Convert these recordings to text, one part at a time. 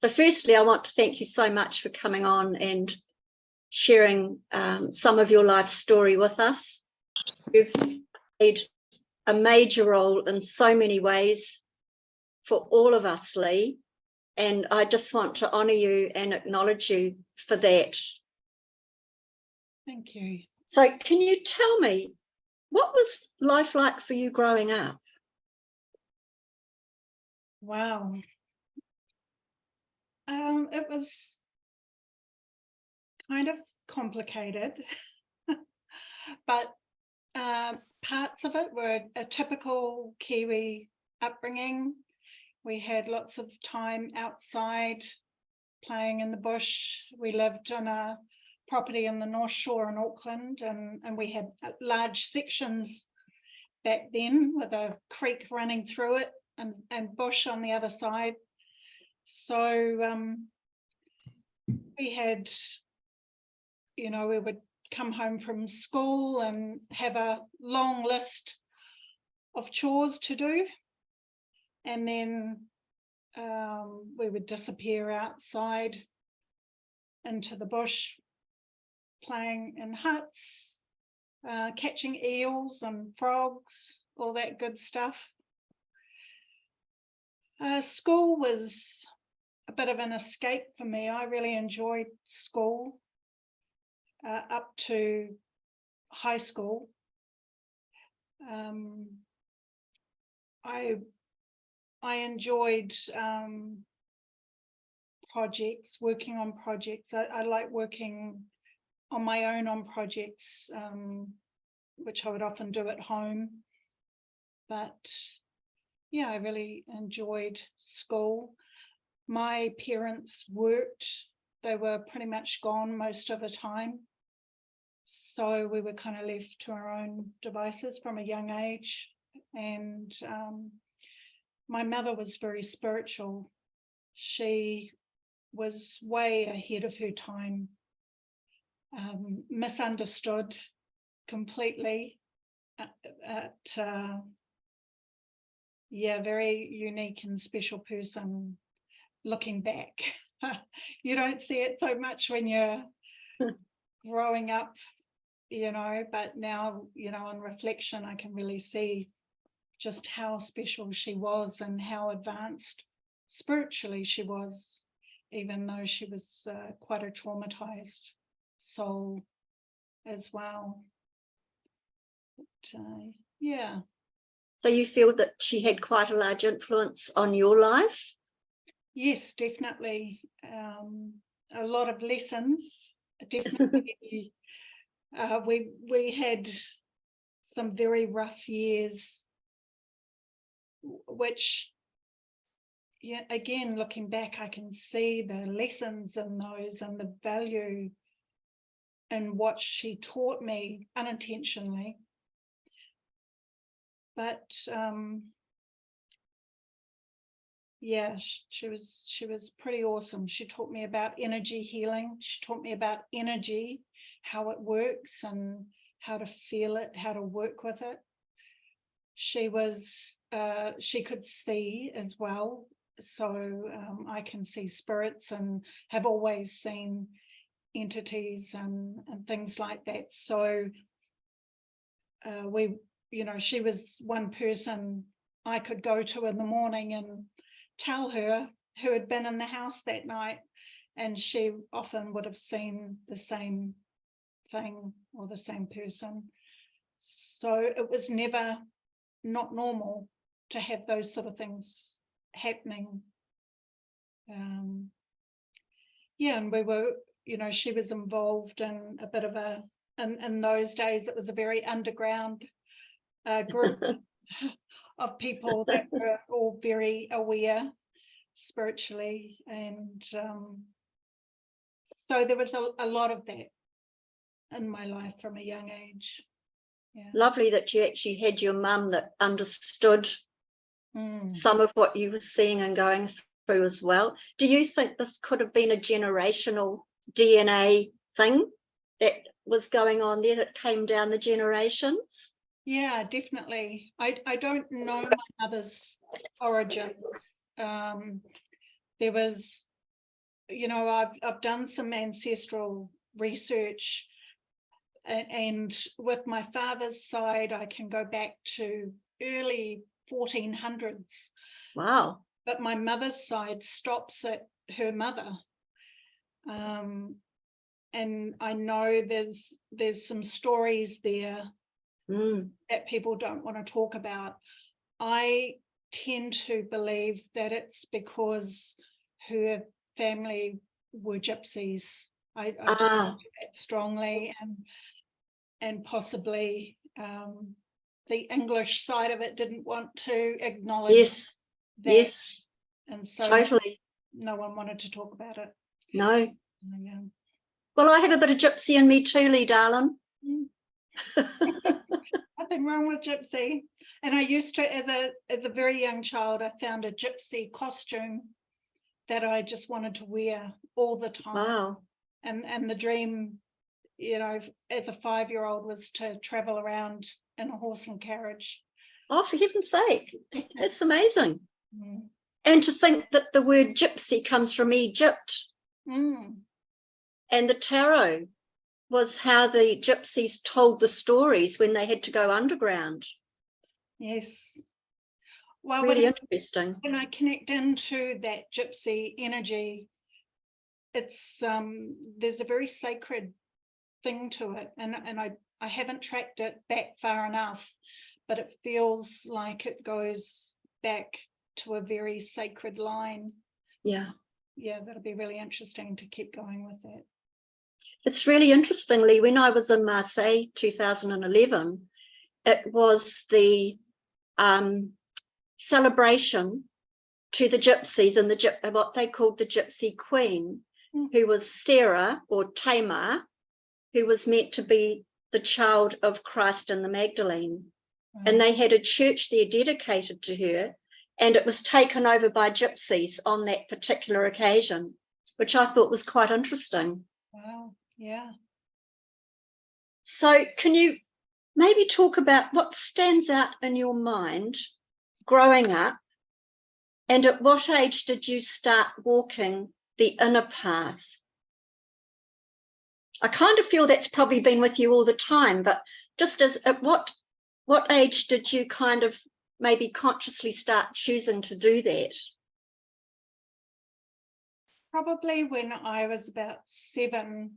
So firstly, I want to thank you so much for coming on and sharing some of your life story with us. You've played a major role in so many ways for all of us, Leigh, and I just want to honour you and acknowledge you for that. Thank you. So can you tell me, what was life like for you growing up? Wow. It was kind of complicated, but parts of it were a typical Kiwi upbringing. We had lots of time outside playing in the bush. We lived on a property in the North Shore in Auckland, and we had large sections back then with a creek running through it and bush on the other side. So we had, you know, we would come home from school and have a long list of chores to do, and then we would disappear outside into the bush, playing in huts, catching eels and frogs, all that good stuff. School was a bit of an escape for me. I really enjoyed school up to high school. I enjoyed projects, working on projects. I like working on my own on projects, which I would often do at home. But yeah, I really enjoyed school. My parents worked. They were pretty much gone most of the time. So we were kind of left to our own devices from a young age. And my mother was very spiritual. She was way ahead of her time, misunderstood completely. Yeah, very unique and special person looking back. You don't see it so much when you're growing up, you know, but now, you know, on reflection, I can really see just how special she was and how advanced spiritually she was, even though she was quite a traumatized soul as well. But, yeah. So you feel that she had quite a large influence on your life? Yes, definitely. A lot of lessons, definitely. We had some very rough years, which, yeah, again, looking back, I can see the lessons in those and the value in what she taught me unintentionally. But yeah, she was pretty awesome. She taught me about energy healing. She taught me about energy, how it works and how to feel it, how to work with it. She could see as well. So I can see spirits and have always seen entities and things like that. So you know, she was one person I could go to in the morning and tell her who had been in the house that night, and she often would have seen the same thing or the same person. So it was never not normal to have those sort of things happening. Yeah, and we were, you know, she was involved in a bit of a, in those days, it was a very underground group of people that were all very aware spiritually, and so there was a lot of that in my life from a young age. Yeah. Lovely that you actually had your mum that understood some of what you were seeing and going through as well. Do you think this could have been a generational DNA thing that was going on there that came down the generations? Yeah, definitely. I don't know my mother's origins. There was you know, I've done some ancestral research, and with my father's side, I can go back to early 1400s. Wow. But my mother's side stops at her mother. And I know there's some stories there that people don't want to talk about. I tend to believe that it's because her family were gypsies. I do believe that strongly, and possibly the English side of it didn't want to acknowledge that. Yes, And so totally. no one wanted to talk about it. No. Yeah. Well, I have a bit of gypsy in me too, Leigh, darling. Nothing wrong with gypsy. And I used to, as a very young child, I found a gypsy costume that I just wanted to wear all the time. Wow. And the dream, you know, as a 5-year-old, was to travel around in a horse and carriage. Oh, for heaven's sake, that's amazing. Mm. And to think that the word gypsy comes from Egypt. And the tarot was how the gypsies told the stories when they had to go underground. Yes. Well, really interesting. When I connect into that gypsy energy, it's there's a very sacred thing to it, and I haven't tracked it back far enough, but it feels like it goes back to a very sacred line. Yeah. Yeah, that'll be really interesting to keep going with that. It's really interestingly, when I was in Marseille 2011, it was the celebration to the gypsies and what they called the gypsy queen, who was Sarah or Tamar, who was meant to be the child of Christ and the Magdalene. And they had a church there dedicated to her, and it was taken over by gypsies on that particular occasion, which I thought was quite interesting. Wow, yeah. So can you maybe talk about what stands out in your mind growing up, and at what age did you start walking the inner path? I kind of feel that's probably been with you all the time, but just as at what age did you kind of maybe consciously start choosing to do that? Probably when I was about 7,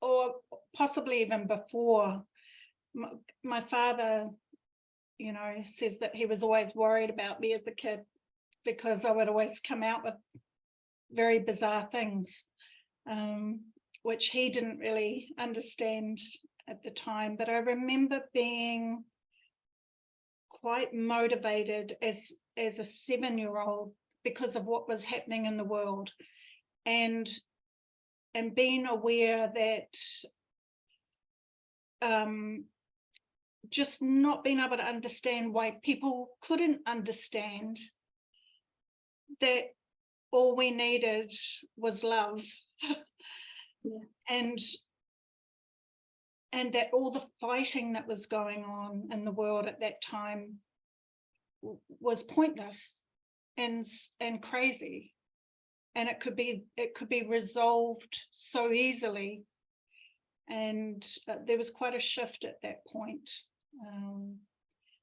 or possibly even before. My father, you know, says that he was always worried about me as a kid because I would always come out with very bizarre things, which he didn't really understand at the time. But I remember being quite motivated as a 7-year-old because of what was happening in the world, and being aware that just not being able to understand why people couldn't understand that all we needed was love. and that all the fighting that was going on in the world at that time was pointless and crazy, and it could be resolved so easily. And there was quite a shift at that point.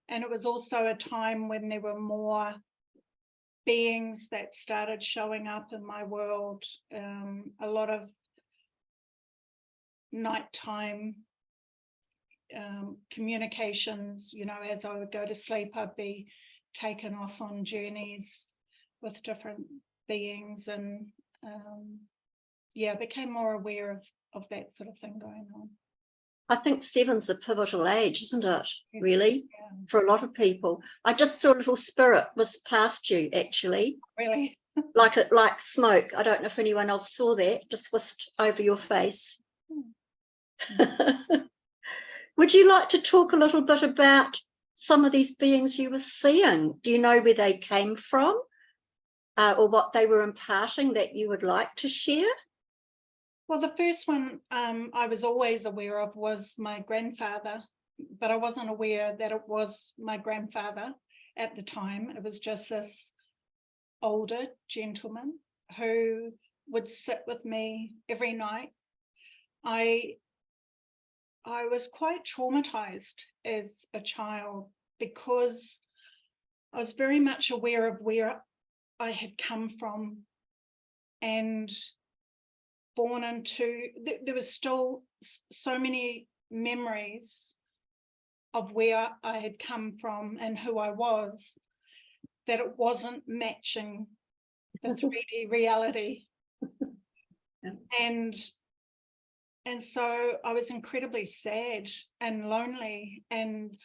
And it was also a time when there were more beings that started showing up in my world, a lot of nighttime communications. You know, as I would go to sleep, I'd be taken off on journeys with different beings, and yeah, I became more aware of that sort of thing going on. I think 7's a pivotal age, isn't it? Yes. Really, yeah. For a lot of people. I just saw a little spirit whisk past you, actually. Really? like smoke. I don't know if anyone else saw that. Just whisked over your face. Would you like to talk a little bit about some of these beings you were seeing? Do you know where they came from, or what they were imparting that you would like to share? Well, the first one I was always aware of was my grandfather, but I wasn't aware that it was my grandfather at the time. It was just this older gentleman who would sit with me every night. I was quite traumatized as a child because I was very much aware of where I had come from, and born into, there was still so many memories of where I had come from and who I was, that it wasn't matching the 3D reality. And so I was incredibly sad and lonely, and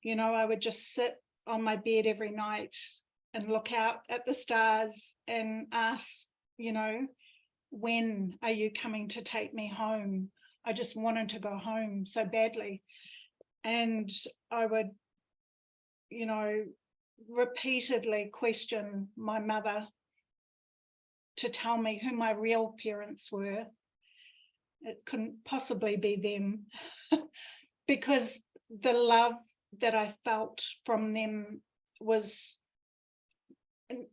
you know, I would just sit on my bed every night and look out at the stars and ask, you know, when are you coming to take me home? I just wanted to go home so badly. And I would, you know, repeatedly question my mother to tell me who my real parents were. It couldn't possibly be them because the love that I felt from them was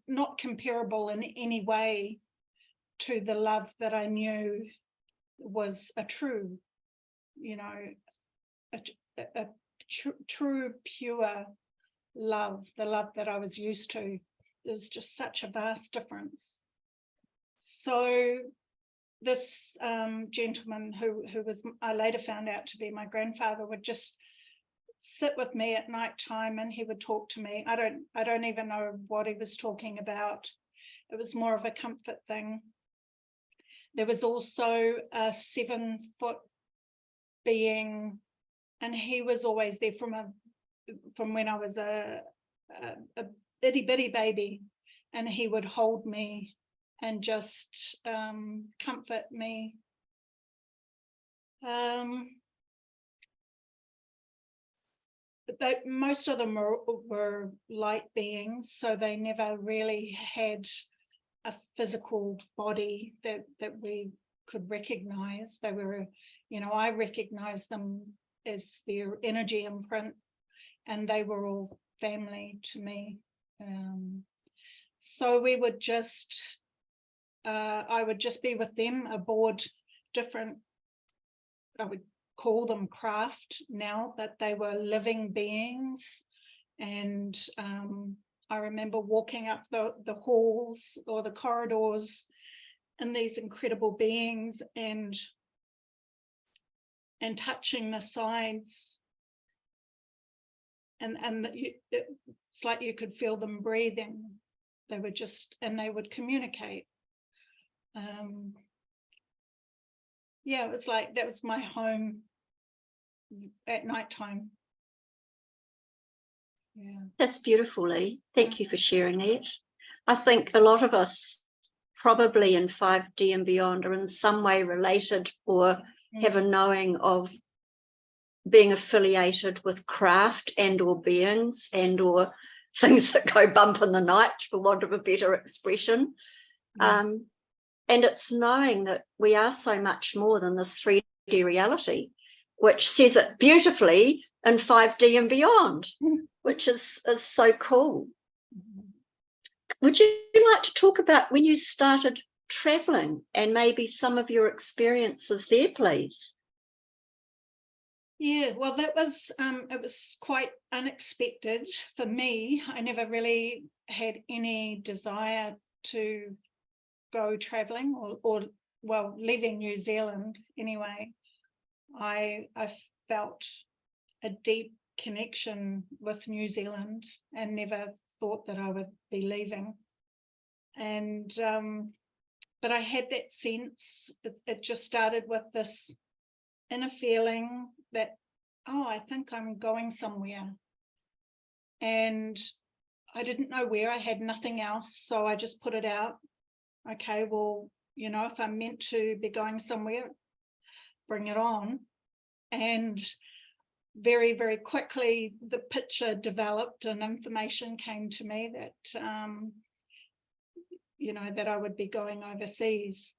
not comparable in any way to the love that I knew was a true, you know, a true, pure love, the love that I was used to. There's just such a vast difference. So this gentleman who was, I later found out to be my grandfather, would just sit with me at night time, and he would talk to me. I don't even know what he was talking about. It was more of a comfort thing. There was also a 7-foot being, and he was always there from when I was a itty bitty baby, and he would hold me and just comfort me. Most of them were light beings, so they never really had a physical body that we could recognize. They were, you know, I recognized them as their energy imprint, and they were all family to me. So we would just, I would just be with them aboard different, I would call them craft now, but they were living beings. And I remember walking up the halls or the corridors in these incredible beings, and touching the sides, and it's like you could feel them breathing. They were just, and they would communicate. Yeah, it was like that was my home at nighttime. Yeah, That's beautiful, Leigh. Thank you for sharing that. I think a lot of us probably in 5D and beyond are in some way related or have a knowing of being affiliated with craft and or beings and or things that go bump in the night, for want of a better expression. And it's knowing that we are so much more than this 3D reality, which says it beautifully in 5D and beyond, which is so cool. Would you like to talk about when you started traveling and maybe some of your experiences there, please? Yeah, well, that was, it was quite unexpected for me. I never really had any desire to go traveling or well, leaving New Zealand anyway. I felt a deep connection with New Zealand and never thought that I would be leaving. And but I had that sense, it just started with this inner feeling that, oh, I think I'm going somewhere. And I didn't know where, I had nothing else, so I just put it out. Okay, well, you know, if I'm meant to be going somewhere, bring it on. And very, very quickly, the picture developed and information came to me that, you know, that I would be going overseas.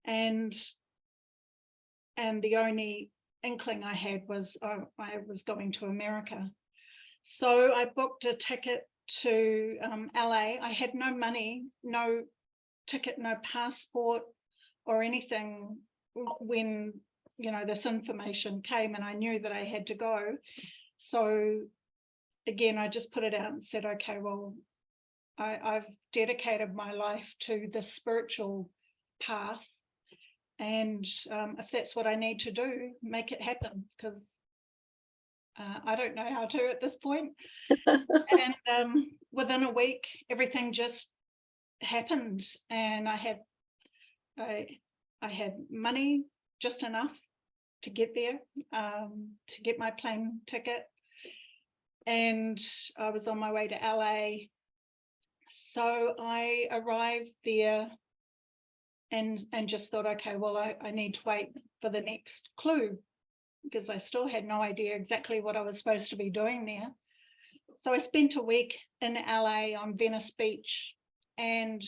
And the only inkling I had was I was going to America. So I booked a ticket to LA. I had no money, no ticket, no passport or anything when, you know, this information came, and I knew that I had to go. So again, I just put it out and said, okay, well, I've dedicated my life to the spiritual path, and if that's what I need to do, make it happen, because I don't know how to at this point. And within a week, everything just happened, and I had money, just enough to get there, to get my plane ticket, and I was on my way to LA. So I arrived there and just thought, okay, well, I need to wait for the next clue, because I still had no idea exactly what I was supposed to be doing there. So I spent a week in LA on Venice Beach, and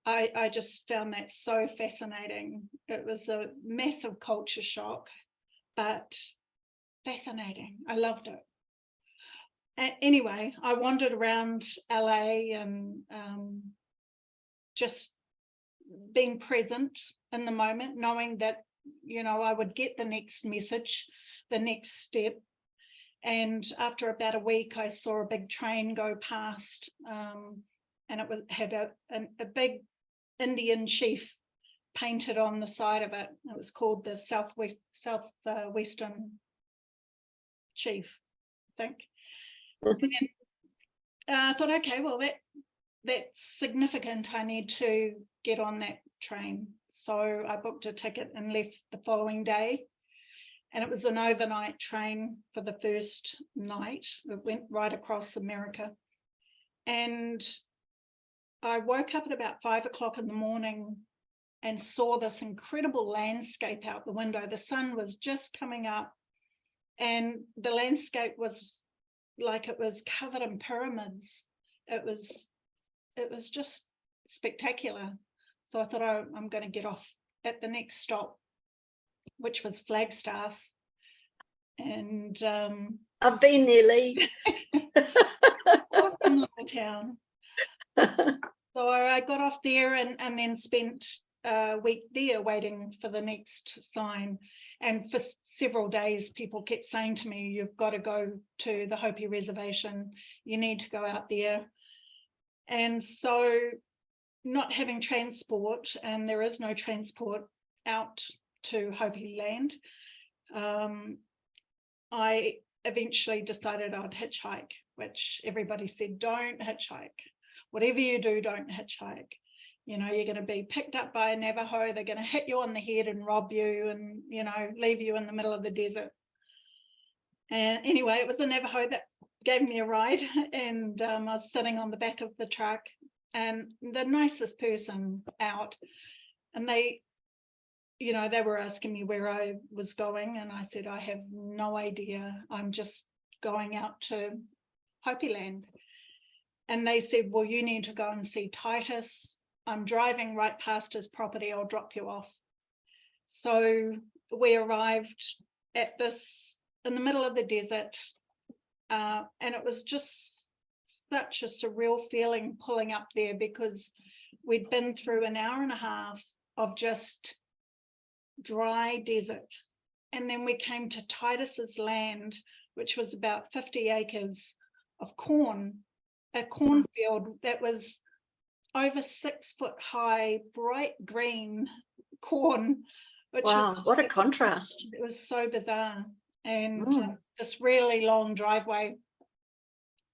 I just found that so fascinating. It was a massive culture shock, but fascinating. I loved it. Anyway, I wandered around LA and just being present in the moment, knowing that, you know, I would get the next message, the next step. And after about a week, I saw a big train go past, and it had a big Indian chief painted on the side of it. It was called the Southwestern Chief, I think. And I thought, okay, well, that's significant. I need to get on that train. So I booked a ticket and left the following day. And it was an overnight train for the first night. It went right across America. And I woke up at about 5 o'clock in the morning and saw this incredible landscape out the window. The sun was just coming up, and the landscape was like it was covered in pyramids. It was just spectacular. So I thought, oh, I'm going to get off at the next stop, which was Flagstaff. And I've been there, Leigh. awesome little town. So I got off there and then spent a week there waiting for the next sign. And for several days, people kept saying to me, you've got to go to the Hopi Reservation. You need to go out there. And so, not having transport, and there is no transport out to Hopi land, I eventually decided I'd hitchhike, which everybody said, don't hitchhike. Whatever you do, don't hitchhike. You know, you're going to be picked up by a Navajo. They're going to hit you on the head and rob you and, you know, leave you in the middle of the desert. And anyway, it was a Navajo that gave me a ride, and I was sitting on the back of the truck, and the nicest person out, and they, you know, they were asking me where I was going, and I said, I have no idea. I'm just going out to Hopi land. And they said, well, you need to go and see Titus. I'm driving right past his property. I'll drop you off. So we arrived at this in the middle of the desert, and it was just such a surreal feeling pulling up there, because we'd been through an hour and a half of just dry desert, and then we came to Titus's land, which was about 50 acres of corn, a cornfield that was over 6 foot high, bright green corn. Which wow, what a contrast. It was so bizarre. And this really long driveway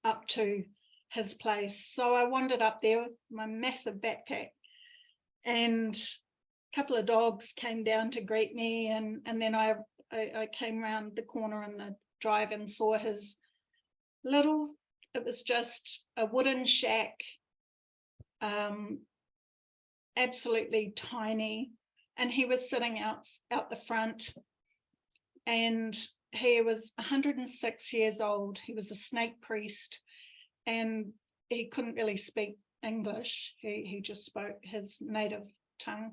up to his place. So I wandered up there with my massive backpack, and a couple of dogs came down to greet me, and then I came around the corner in the drive and saw his little, it was just a wooden shack, absolutely tiny, and he was sitting out the front, and he was 106 years old. He was a snake priest, and he couldn't really speak English. He just spoke his native tongue.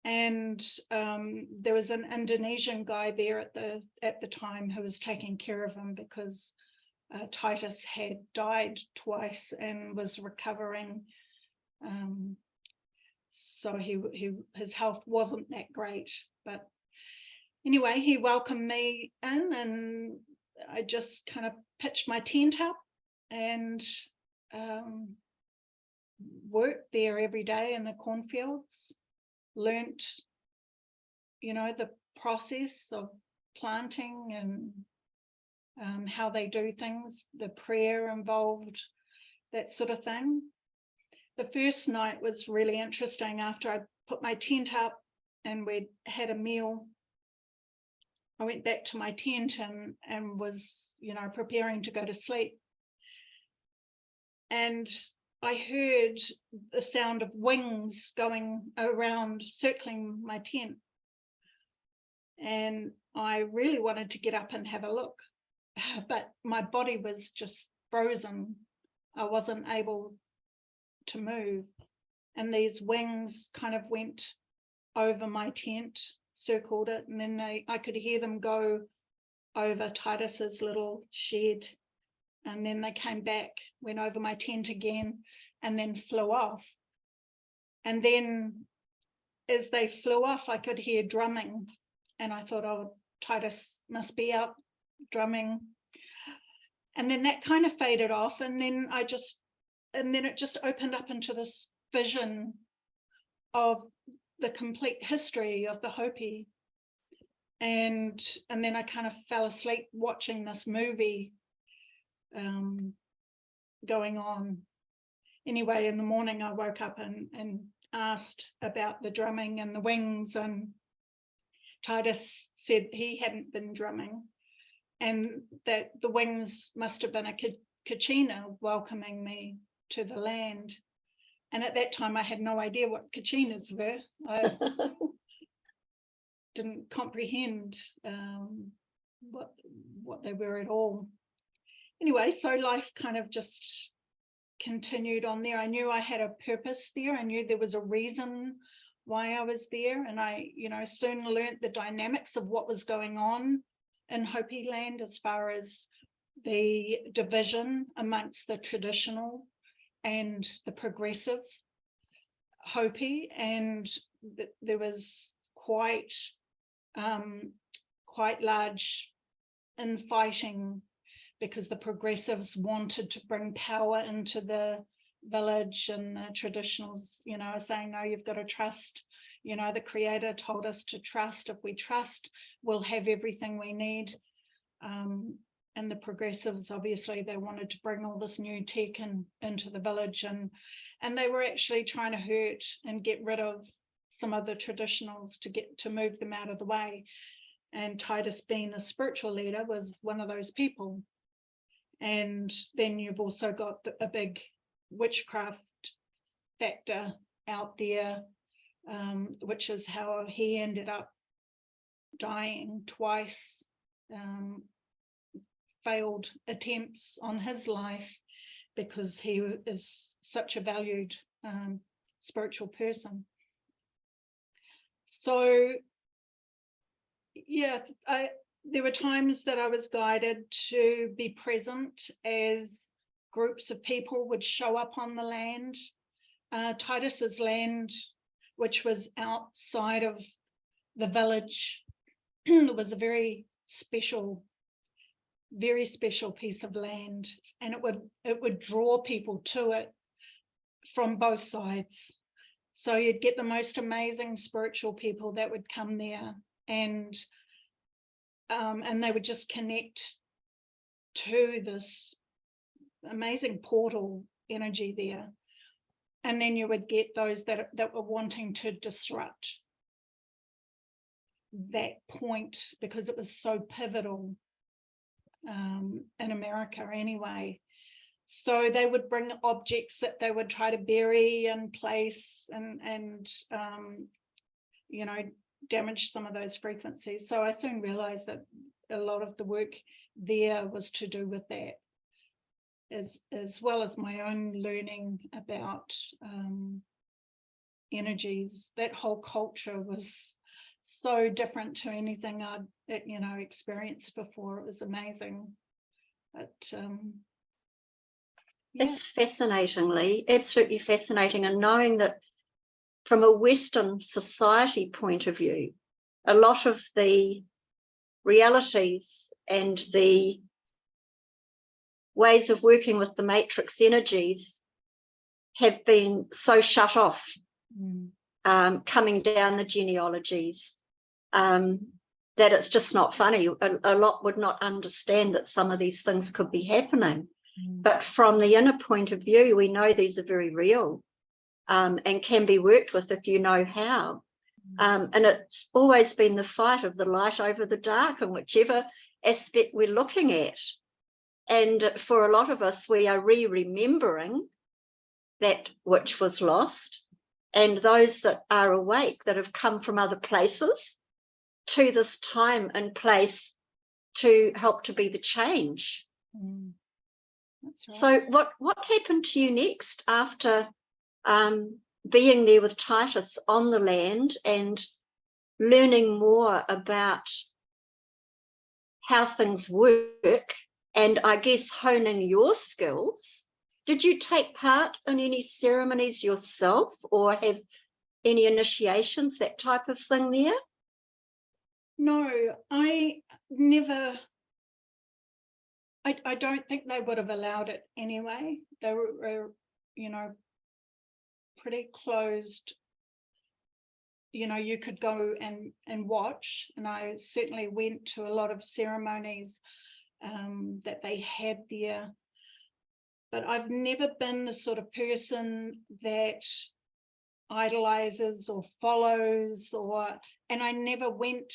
And there was an Indonesian guy there at the time who was taking care of him, because Titus had died twice and was recovering. So his health wasn't that great. But anyway, he welcomed me in, and I just kind of pitched my tent up and worked there every day in the cornfields, learnt, the process of planting and how they do things, the prayer involved, that sort of thing. The first night was really interesting. After I put my tent up and we'd had a meal, I went back to my tent and was, preparing to go to sleep. And I heard the sound of wings going around, circling my tent. And I really wanted to get up and have a look, but my body was just frozen. I wasn't able to move. And these wings kind of went over my tent, circled it, and then I could hear them go over Titus's little shed. And then they came back, went over my tent again, and then flew off. And then as they flew off, I could hear drumming. And I thought, oh, Titus must be out drumming. And then that kind of faded off. And then it just opened up into this vision of the complete history of the Hopi. And then I kind of fell asleep watching this movie going on. Anyway, in the morning I woke up and asked about the drumming and the wings, and Titus said he hadn't been drumming, and that the wings must have been a kachina welcoming me to the land. And at that time I had no idea what kachinas were. I didn't comprehend what they were at all. Anyway, so life kind of just continued on there. I knew I had a purpose there. I knew there was a reason why I was there. And I, soon learnt the dynamics of what was going on in Hopi land as far as the division amongst the traditional and the progressive Hopi. And there was quite large infighting, because the progressives wanted to bring power into the village, and the traditionals, saying, no, you've got to trust, the creator told us to trust. If we trust, we'll have everything we need. And the progressives, obviously, they wanted to bring all this new tech into the village, and they were actually trying to hurt and get rid of some of the traditionals to move them out of the way. And Titus, being a spiritual leader, was one of those people. And then you've also got a big witchcraft factor out there, which is how he ended up dying twice, failed attempts on his life, because he is such a valued spiritual person. So, yeah, there were times that I was guided to be present as groups of people would show up on the land. Titus's land, which was outside of the village, was a very special piece of land, and it would draw people to it from both sides. So you'd get the most amazing spiritual people that would come there, and they would just connect to this amazing portal energy there. And then you would get those that were wanting to disrupt that point, because it was so pivotal in America anyway. So they would bring objects that they would try to bury and place and damage some of those frequencies. So I soon realized that a lot of the work there was to do with that, as well as my own learning about energies. That whole culture was so different to anything I'd experienced before. It was amazing. But It's fascinatingly, absolutely fascinating. And knowing that from a Western society point of view, a lot of the realities and the ways of working with the matrix energies have been so shut off, coming down the genealogies, that it's just not funny. A lot would not understand that some of these things could be happening. But from the inner point of view, we know these are very real, and can be worked with if you know how. And it's always been the fight of the light over the dark in whichever aspect we're looking at. And for a lot of us, we are remembering that which was lost. And those that are awake, that have come from other places to this time and place to help to be the change. That's right. So what happened to you next after being there with Titus on the land and learning more about how things work, and I guess honing your skills? Did you take part in any ceremonies yourself or have any initiations, that type of thing there? No, I never. I don't think they would have allowed it anyway. They were, pretty closed. You could go and watch, and I certainly went to a lot of ceremonies that they had there. But I've never been the sort of person that idolizes or follows, and I never went,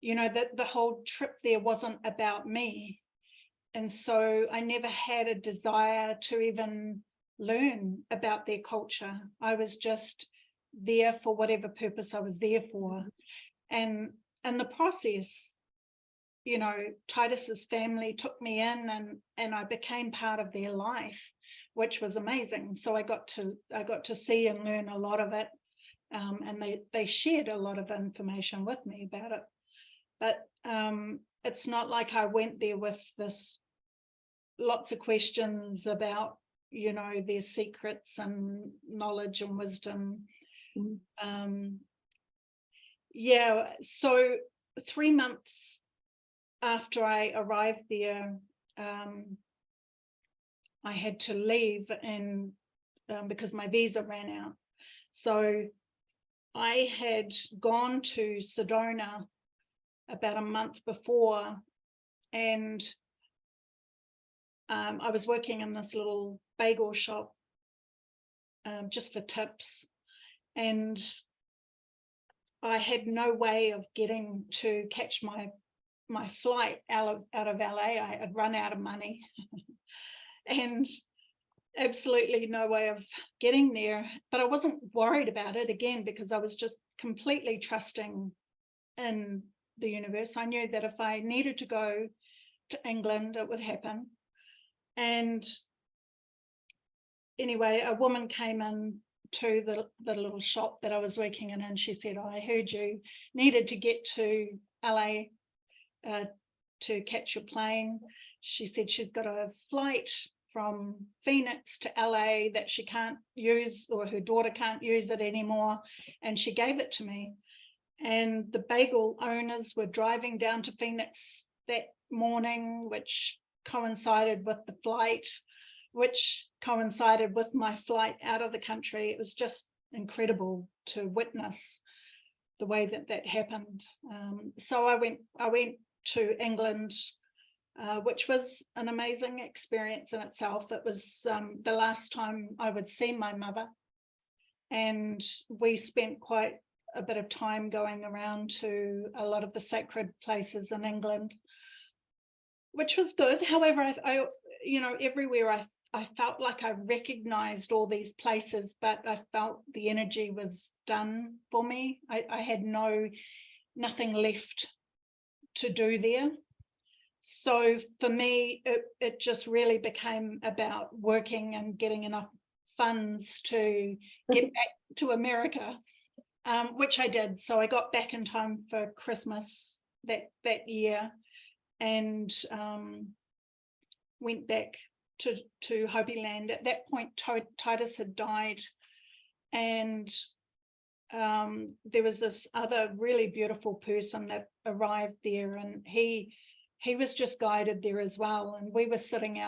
that the whole trip there wasn't about me. And so I never had a desire to even learn about their culture. I was just there for whatever purpose I was there for. And the process, Titus's family took me in, and I became part of their life, which was amazing. So I got to see and learn a lot of it, and they shared a lot of information with me about it. But it's not like I went there with lots of questions about their secrets and knowledge and wisdom. So 3 months after I arrived there, I had to leave, and because my visa ran out. So I had gone to Sedona about a month before, and I was working in this little bagel shop just for tips, and I had no way of getting to catch my flight out of LA. I had run out of money and absolutely no way of getting there. But I wasn't worried about it, again, because I was just completely trusting in the universe. I knew that if I needed to go to England, it would happen. And anyway, a woman came in to the little shop that I was working in, and she said, I heard you needed to get to LA to catch your plane. She said she's got a flight from Phoenix to LA that she can't use, or her daughter can't use it anymore, and she gave it to me. And the bagel owners were driving down to Phoenix that morning, which coincided with the flight, which coincided with my flight out of the country. It was just incredible to witness the way that happened. So I went to England, which was an amazing experience in itself. It was the last time I would see my mother, and we spent quite a bit of time going around to a lot of the sacred places in England, which was good. However, I everywhere I felt like I recognized all these places, but I felt the energy was done for me. I had nothing left to do there. So for me, it just really became about working and getting enough funds to get back to America, which I did. So I got back in time for Christmas that year, and went back to Hopi Land. At that point, Titus had died, and there was this other really beautiful person that arrived there, and he was just guided there as well. And we were sitting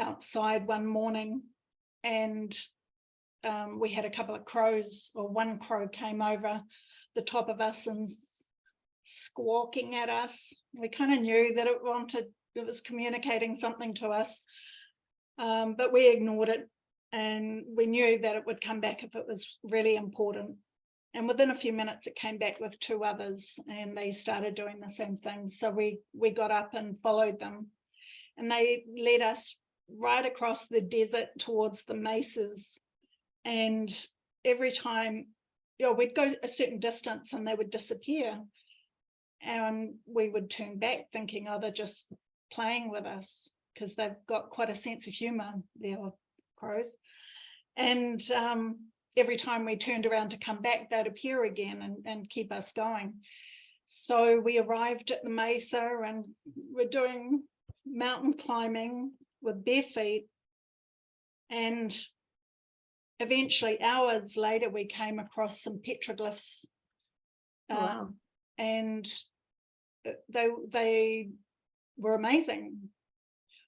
outside one morning, and we had a couple of crows, or one crow came over the top of us and squawking at us. We kind of knew that it was communicating something to us, but we ignored it, and we knew that it would come back if it was really important. And within a few minutes it came back with two others, and they started doing the same thing. So we got up and followed them, and they led us right across the desert towards the mesas. And every time, we'd go a certain distance and they would disappear, and we would turn back thinking, oh, they're just playing with us, because they've got quite a sense of humor, the crows. And every time we turned around to come back, they'd appear again and keep us going. So we arrived at the mesa, and we're doing mountain climbing with bare feet, and eventually, hours later, we came across some petroglyphs. Wow. And they were amazing.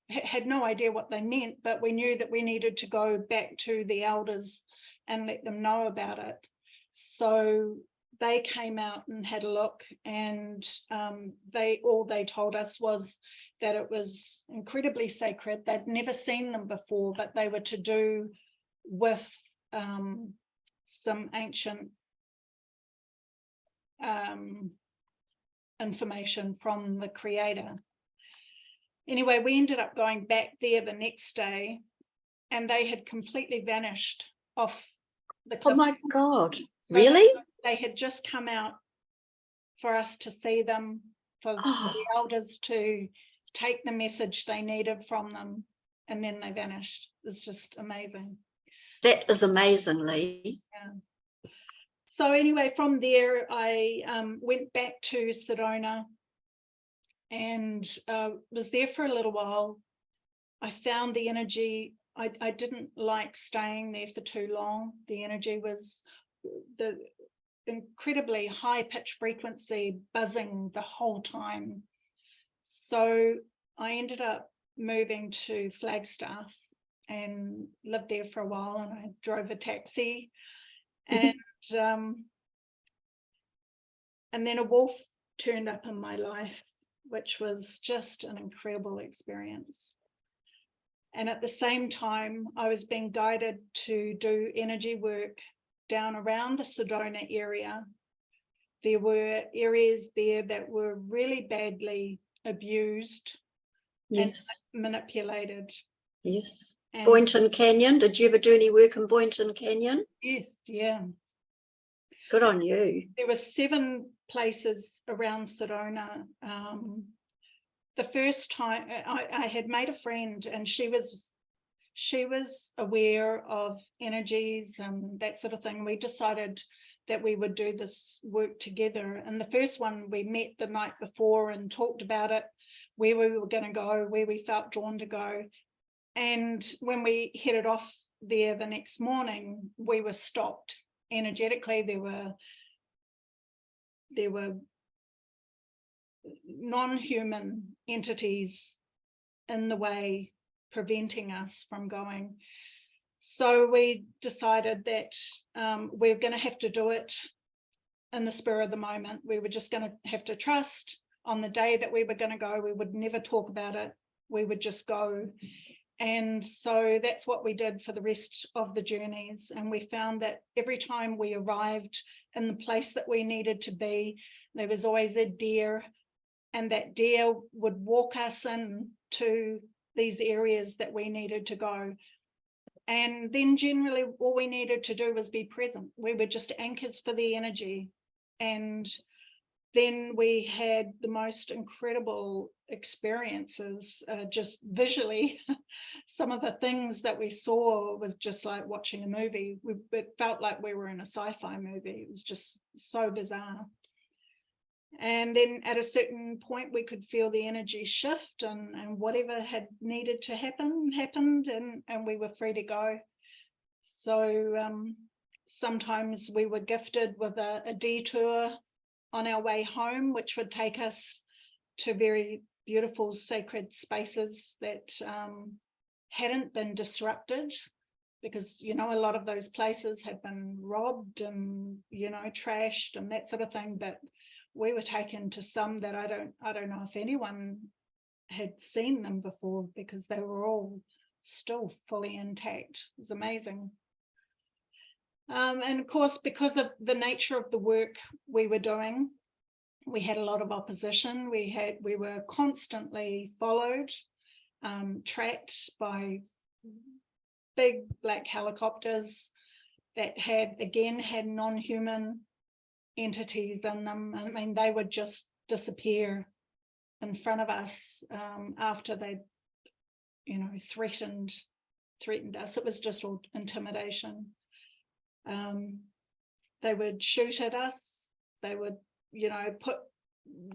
Had no idea what they meant, but we knew that we needed to go back to the elders and let them know about it. So they came out and had a look, and all they told us was that it was incredibly sacred. They'd never seen them before, but they were to do with some ancient information from the creator. Anyway, we ended up going back there the next day, and they had completely vanished off the cliff. Oh my God, So really? They had just come out for us to see them, for the elders to take the message they needed from them, and then they vanished. It's just amazing. That is amazing, Leigh. Yeah. So anyway, from there, I went back to Sedona and was there for a little while. I found the energy, I didn't like staying there for too long. The energy was the incredibly high pitch frequency buzzing the whole time. So I ended up moving to Flagstaff and lived there for a while, and I drove a taxi, and then a wolf turned up in my life, which was just an incredible experience. And at the same time, I was being guided to do energy work down around the Sedona area. There were areas there that were really badly abused and manipulated. Yes. And Boynton Canyon. Did you ever do any work in Boynton Canyon? yes, yeah. Good on you. There were 7 places around Sedona. The first time I had made a friend, and she was aware of energies and that sort of thing. We decided that we would do this work together. And the first one, we met the night before and talked about it, where we were going to go, where we felt drawn to go. And when we headed off there the next morning, we were stopped energetically. There were non-human entities in the way, preventing us from going. So we decided that we're going to have to do it in the spur of the moment. We were just going to have to trust on the day that we were going to go. We would never talk about it. We would just go. And so that's what we did for the rest of the journeys. And we found that every time we arrived in the place that we needed to be, there was always a deer, and that deer would walk us into these areas that we needed to go. And then generally all we needed to do was be present. We were just anchors for the energy. And then we had the most incredible experiences, just visually. Some of the things that we saw was just like watching a movie. It felt like we were in a sci-fi movie. It was just so bizarre. And then at a certain point, we could feel the energy shift, and whatever had needed to happen happened, and we were free to go. So sometimes we were gifted with a detour on our way home, which would take us to very beautiful sacred spaces that hadn't been disrupted, because, you know, a lot of those places had been robbed and, you know, trashed and that sort of thing. But we were taken to some that I don't know if anyone had seen them before, because they were all still fully intact. It was amazing. And of course, because of the nature of the work we were doing, we had a lot of opposition. We were constantly followed, tracked by big black helicopters that had non-human entities in them. I mean, they would just disappear in front of us after they'd, you know, threatened us. It was just all intimidation. They would shoot at us. They would, you know, put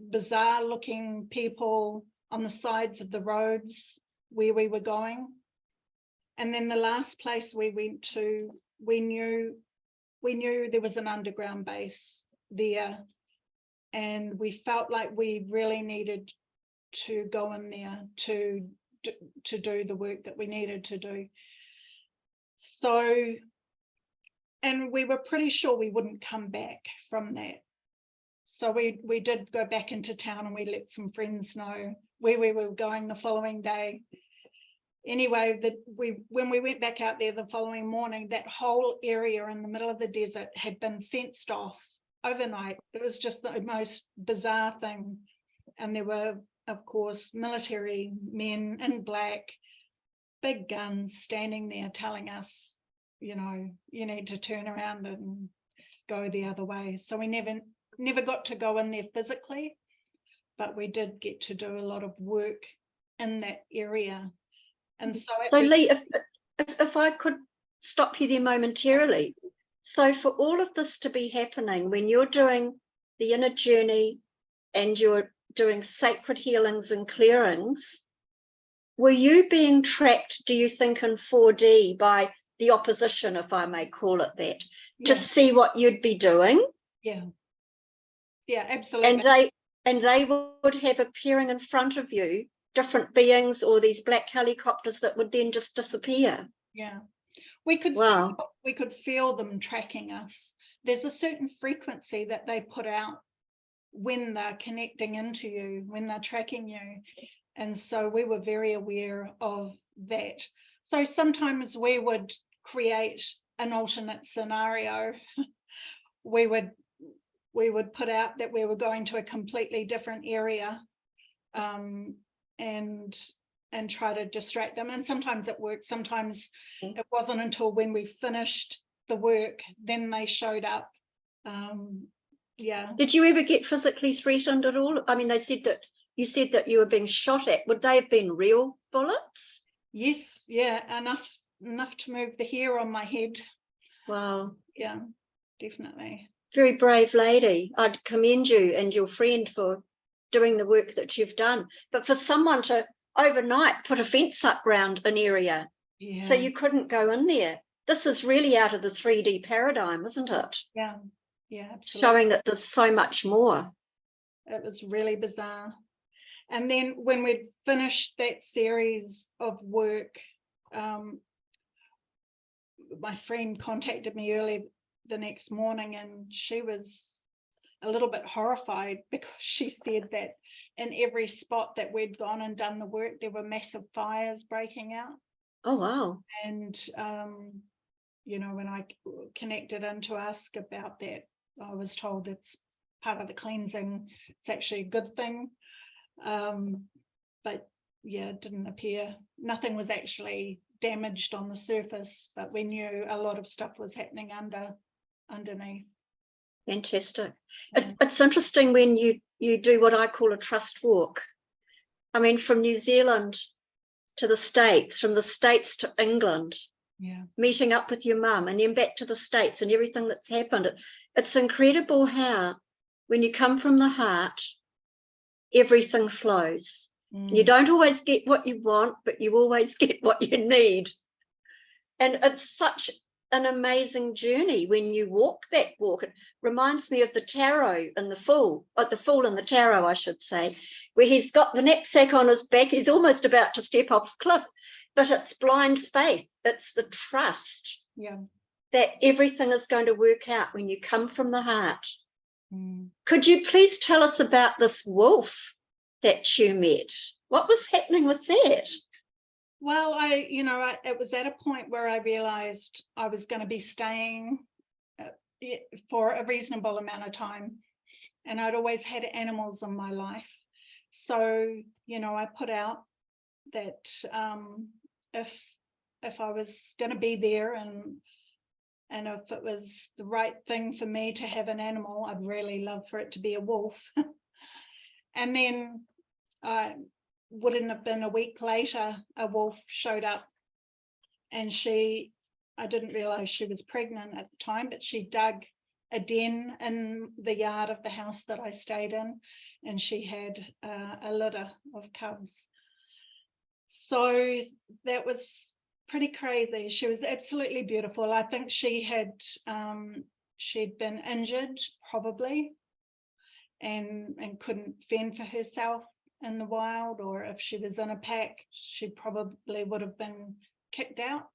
bizarre looking people on the sides of the roads where we were going. And then the last place we went to, we knew there was an underground base there, and we felt like we really needed to go in there to do the work that we needed to do. So, and we were pretty sure we wouldn't come back from that. So we did go back into town, and we let some friends know where we were going the following day. Anyway, when we went back out there the following morning, that whole area in the middle of the desert had been fenced off overnight. It was just the most bizarre thing. And there were, of course, military men in black, big guns, standing there telling us, you know, you need to turn around and go the other way. So we never got to go in there physically, but we did get to do a lot of work in that area. And so Leigh, if I could stop you there momentarily. So for all of this to be happening, when you're doing the inner journey and you're doing sacred healings and clearings, were you being tracked, do you think, in 4D by the opposition, if I may call it that, to see what you'd be doing? Yeah, absolutely. And they would have appearing in front of you different beings, or these black helicopters that would then just disappear. Yeah, we could feel them tracking us. There's a certain frequency that they put out when they're connecting into you, when they're tracking you. And so we were very aware of that. So sometimes we would create an alternate scenario. we would put out that we were going to a completely different area, and try to distract them. And sometimes it worked. Sometimes it wasn't until when we finished the work, then they showed up. Did you ever get physically threatened at all? I mean, you said that you were being shot at. Would they have been real bullets? Yes, enough to move the hair on my head. Wow. Yeah, definitely. Very brave lady. I'd commend you and your friend for doing the work that you've done. But for someone to overnight put a fence up around an area, so you couldn't go in there. This is really out of the 3D paradigm, isn't it? Yeah, absolutely. Showing that there's so much more. It was really bizarre. And then when we'd finished that series of work, my friend contacted me early the next morning, and she was a little bit horrified, because she said that in every spot that we'd gone and done the work, there were massive fires breaking out. Oh, wow. And, you know, when I connected in to ask about that, I was told it's part of the cleansing. It's actually a good thing. But yeah, it didn't appear. Nothing was actually damaged on the surface, but we knew a lot of stuff was happening underneath. Fantastic. It's interesting when you do what I call a trust walk. I mean, from New Zealand to the States, from the States to England, meeting up with your mum, and then back to the States, and everything that's happened. It's incredible how when you come from the heart, everything flows. You don't always get what you want, but you always get what you need. And it's such an amazing journey when you walk that walk. It reminds me of the tarot and the fool, the fool and the tarot, I should say, where he's got the knapsack on his back. He's almost about to step off a cliff, but it's blind faith. It's the trust that everything is going to work out when you come from the heart. Could you please tell us about this wolf that you met? What was happening with that? Well, it was at a point where I realized I was going to be staying for a reasonable amount of time, and I'd always had animals in my life. So, I put out that if I was going to be there and if it was the right thing for me to have an animal, I'd really love for it to be a wolf. And then wouldn't have been a week later, a wolf showed up, and I didn't realize she was pregnant at the time, but she dug a den in the yard of the house that I stayed in, and she had a litter of cubs. So that was pretty crazy. She was absolutely beautiful. I think she'd been injured probably and couldn't fend for herself in the wild, or if she was in a pack, she probably would have been kicked out.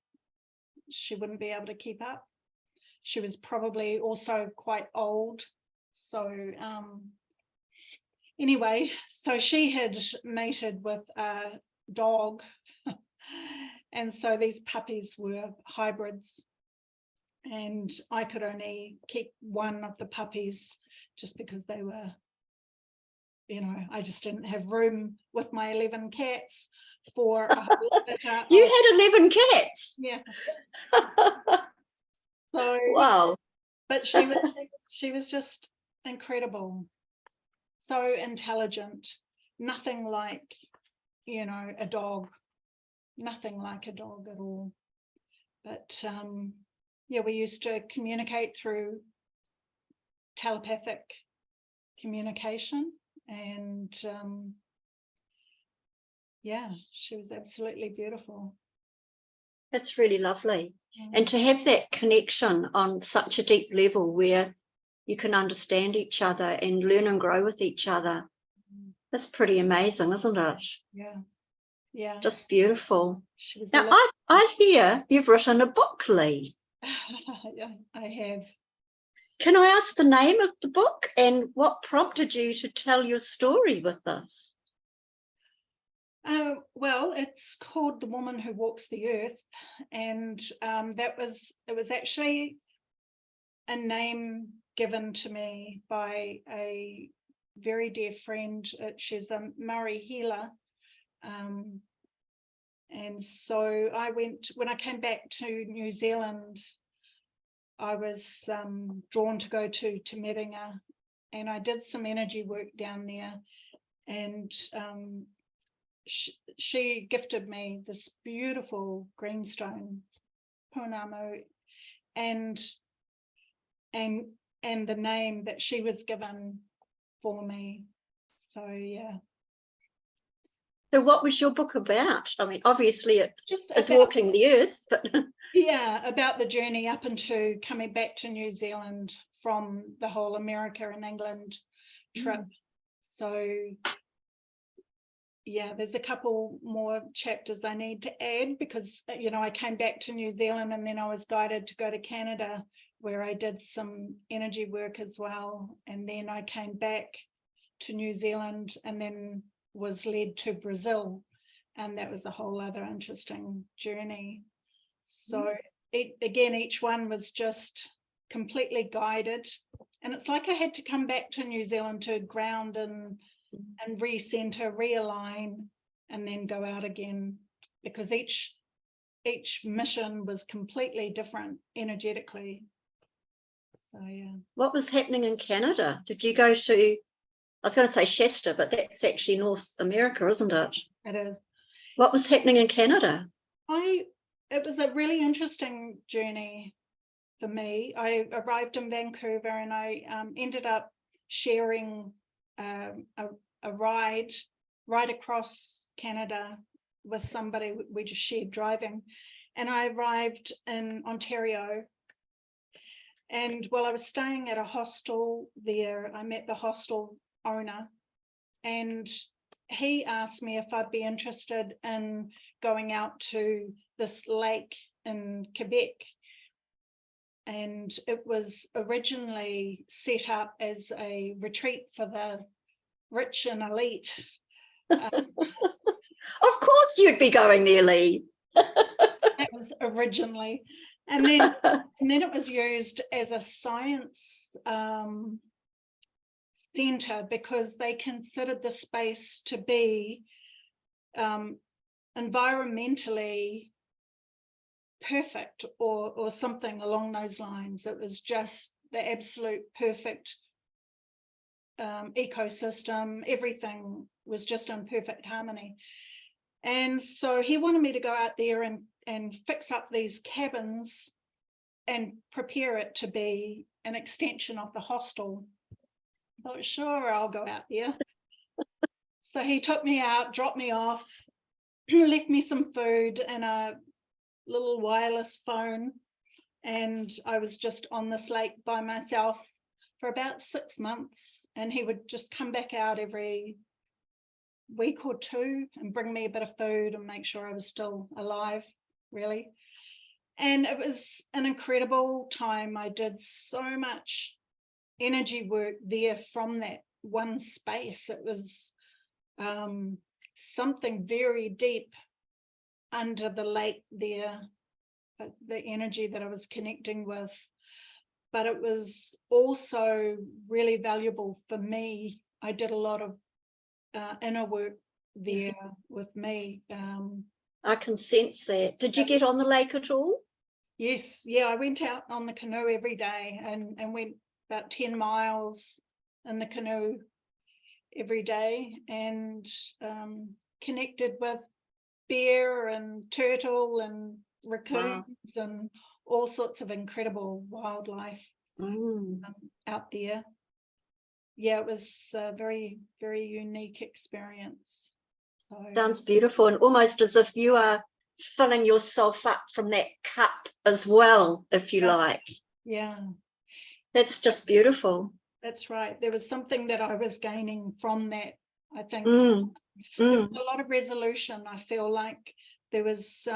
She wouldn't be able to keep up. She was probably also quite old. So anyway, so she had mated with a dog. And so these puppies were hybrids, and I could only keep one of the puppies just because they were, I just didn't have room with my 11 cats for a whole litter. You had 11 cats? Yeah. So wow. But she was just incredible, so intelligent, nothing like a dog, nothing like a dog at all. But we used to communicate through telepathic communication, and she was absolutely beautiful. That's really lovely. And to have that connection on such a deep level where you can understand each other and learn and grow with each other, that's pretty amazing, isn't it? Yeah. Just beautiful. Now, I hear you've written a book, Leigh. Yeah, I have. Can I ask the name of the book and what prompted you to tell your story with us? Well, it's called The Woman Who Walks the Earth, and it was actually a name given to me by a very dear friend. She's a Maori healer, and so when I came back to New Zealand, I was drawn to go to Te Merenga, and I did some energy work down there, and she gifted me this beautiful greenstone, Punamo, and the name that she was given for me. So yeah. So what was your book about? I mean, obviously it's walking the earth, but yeah, about the journey up into coming back to New Zealand from the whole America and England trip. So yeah, there's a couple more chapters I need to add because I came back to New Zealand and then I was guided to go to Canada, where I did some energy work as well, and then I came back to New Zealand and then was led to Brazil, and that was a whole other interesting journey. So again, each one was just completely guided, and it's like I had to come back to New Zealand to ground and recenter, realign, and then go out again, because each mission was completely different energetically. So yeah. What was happening in Canada? Did you go to, I was going to say Shasta, but that's actually North America, isn't it? It is. What was happening in Canada? It was a really interesting journey for me. I arrived in Vancouver and I ended up sharing a ride right across Canada with somebody. We just shared driving, and I arrived in Ontario. And while I was staying at a hostel there, I met the hostel owner, and he asked me if I'd be interested in going out to this lake in Quebec. And it was originally set up as a retreat for the rich and elite. Of course you'd be going there, Leigh. That was originally. And then it was used as a science centre, because they considered the space to be environmentally perfect, or something along those lines. It was just the absolute perfect ecosystem. Everything was just in perfect harmony. And so he wanted me to go out there and fix up these cabins and prepare it to be an extension of the hostel. I thought, sure, I'll go out there. So he took me out, dropped me off, left me some food and a little wireless phone, and I was just on this lake by myself for about 6 months. And he would just come back out every week or two and bring me a bit of food and make sure I was still alive, really. And it was an incredible time. I did so much energy work there from that one space. It was something very deep under the lake there, the energy that I was connecting with. But it was also really valuable for me. I did a lot of inner work there with me. I can sense that. Did you get on the lake at all? Yes, yeah, I went out on the canoe every day and went about 10 miles in the canoe every day, and connected with bear and turtle and raccoons. Wow. And all sorts of incredible wildlife out there. Yeah, it was a very, very unique experience. So, sounds beautiful, and almost as if you are filling yourself up from that cup as well, if you like. Yeah. That's just beautiful. That's right. There was something that I was gaining from that, I think. There was a lot of resolution. I feel like there was,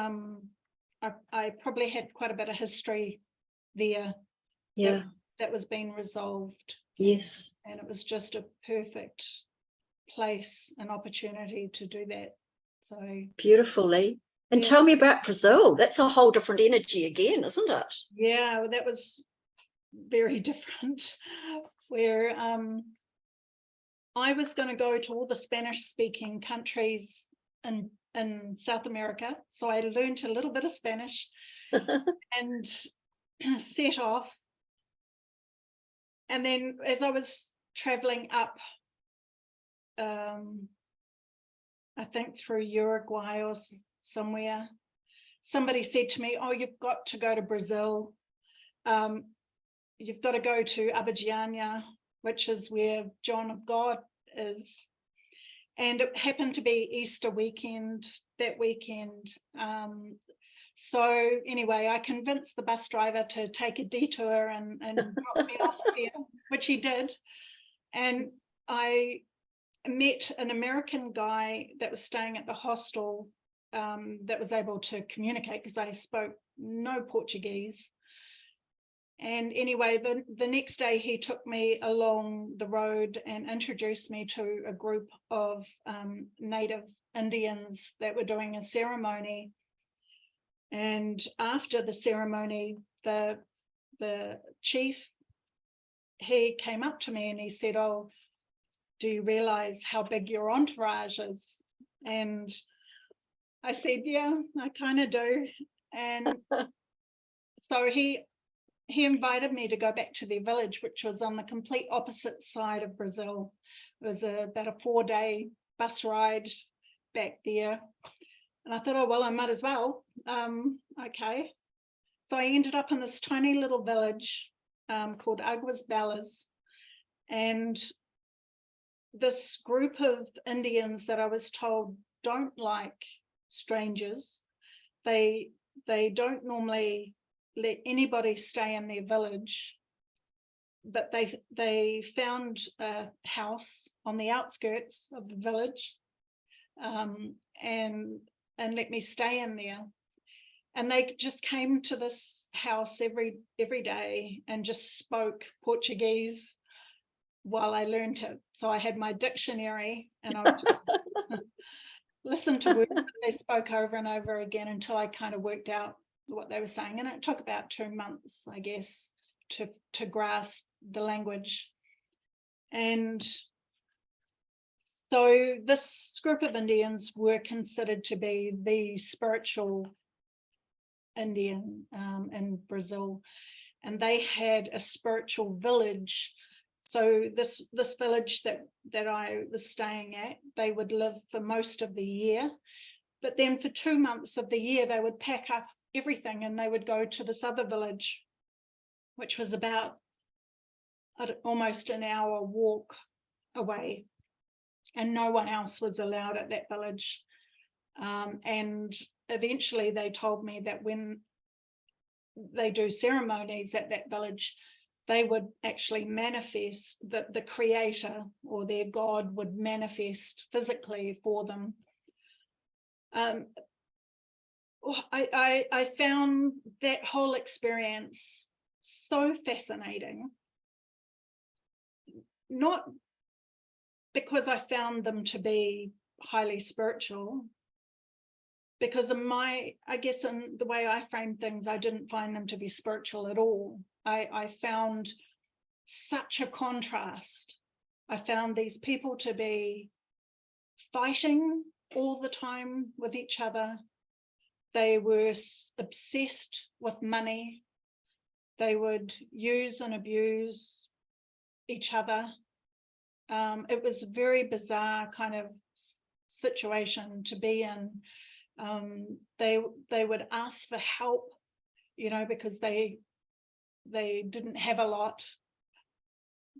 I probably had quite a bit of history there. Yeah. That was being resolved. Yes. And it was just a perfect place and opportunity to do that. So beautifully. And tell me about Brazil. That's a whole different energy again, isn't it? Yeah, well, that was very different. Where I was going to go to all the Spanish-speaking countries in South America. So I learned a little bit of Spanish and set off. And then as I was traveling up, I think through Uruguay or somewhere, somebody said to me, oh, you've got to go to Brazil. You've got to go to Abadiânia, which is where John of God is. And it happened to be Easter weekend that weekend. So anyway, I convinced the bus driver to take a detour and drop me off there, which he did. And I met an American guy that was staying at the hostel that was able to communicate, because I spoke no Portuguese. And anyway, the next day he took me along the road and introduced me to a group of native Indians that were doing a ceremony. And after the ceremony, the chief, he came up to me and he said, oh, do you realize how big your entourage is? And I said, yeah, I kind of do. And so he invited me to go back to their village, which was on the complete opposite side of Brazil. It was about a 4-day bus ride back there. And I thought, oh, well, I might as well. Okay. So I ended up in this tiny little village called Águas Belas. And this group of Indians that I was told don't like strangers. They don't normally let anybody stay in their village, but they found a house on the outskirts of the village, and let me stay in there. And they just came to this house every day and just spoke Portuguese while I learned it. So I had my dictionary and I would just listen to words that they spoke over and over again until I kind of worked out what they were saying. And it took about 2 months, I guess, to grasp the language. And so this group of Indians were considered to be the spiritual Indian in Brazil, and they had a spiritual village. So this village that I was staying at, they would live for most of the year, but then for 2 months of the year they would pack up everything and they would go to this other village, which was about almost an hour walk away, and no one else was allowed at that village. And eventually they told me that when they do ceremonies at that village, they would actually manifest, that the creator or their God would manifest physically for them. I found that whole experience so fascinating, not because I found them to be highly spiritual, because I guess in the way I frame things, I didn't find them to be spiritual at all. I found such a contrast. I found these people to be fighting all the time with each other. They were obsessed with money. They would use and abuse each other. It was a very bizarre kind of situation to be in. They would ask for help, because they didn't have a lot,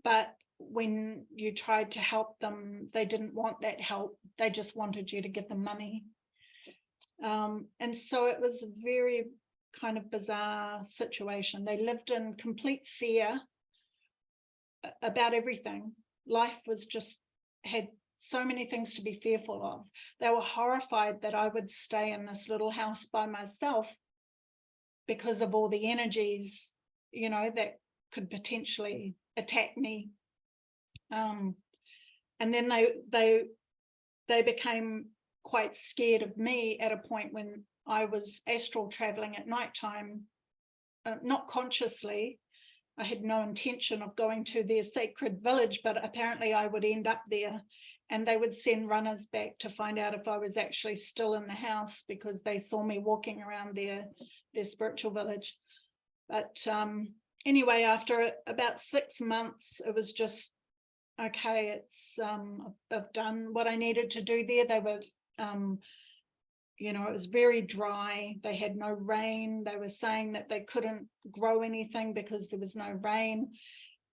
but when you tried to help them, they didn't want that help. They just wanted you to give them money. And so it was a very kind of bizarre situation. They lived in complete fear about everything. Life was just, had so many things to be fearful of. They were horrified that I would stay in this little house by myself because of all the energies, that could potentially attack me. And then they became quite scared of me at a point when I was astral traveling at nighttime, not consciously. I had no intention of going to their sacred village, but apparently I would end up there, and they would send runners back to find out if I was actually still in the house, because they saw me walking around their spiritual village. But anyway, after about 6 months, it was just, okay, I've done what I needed to do there. They were, it was very dry. They had no rain. They were saying that they couldn't grow anything because there was no rain.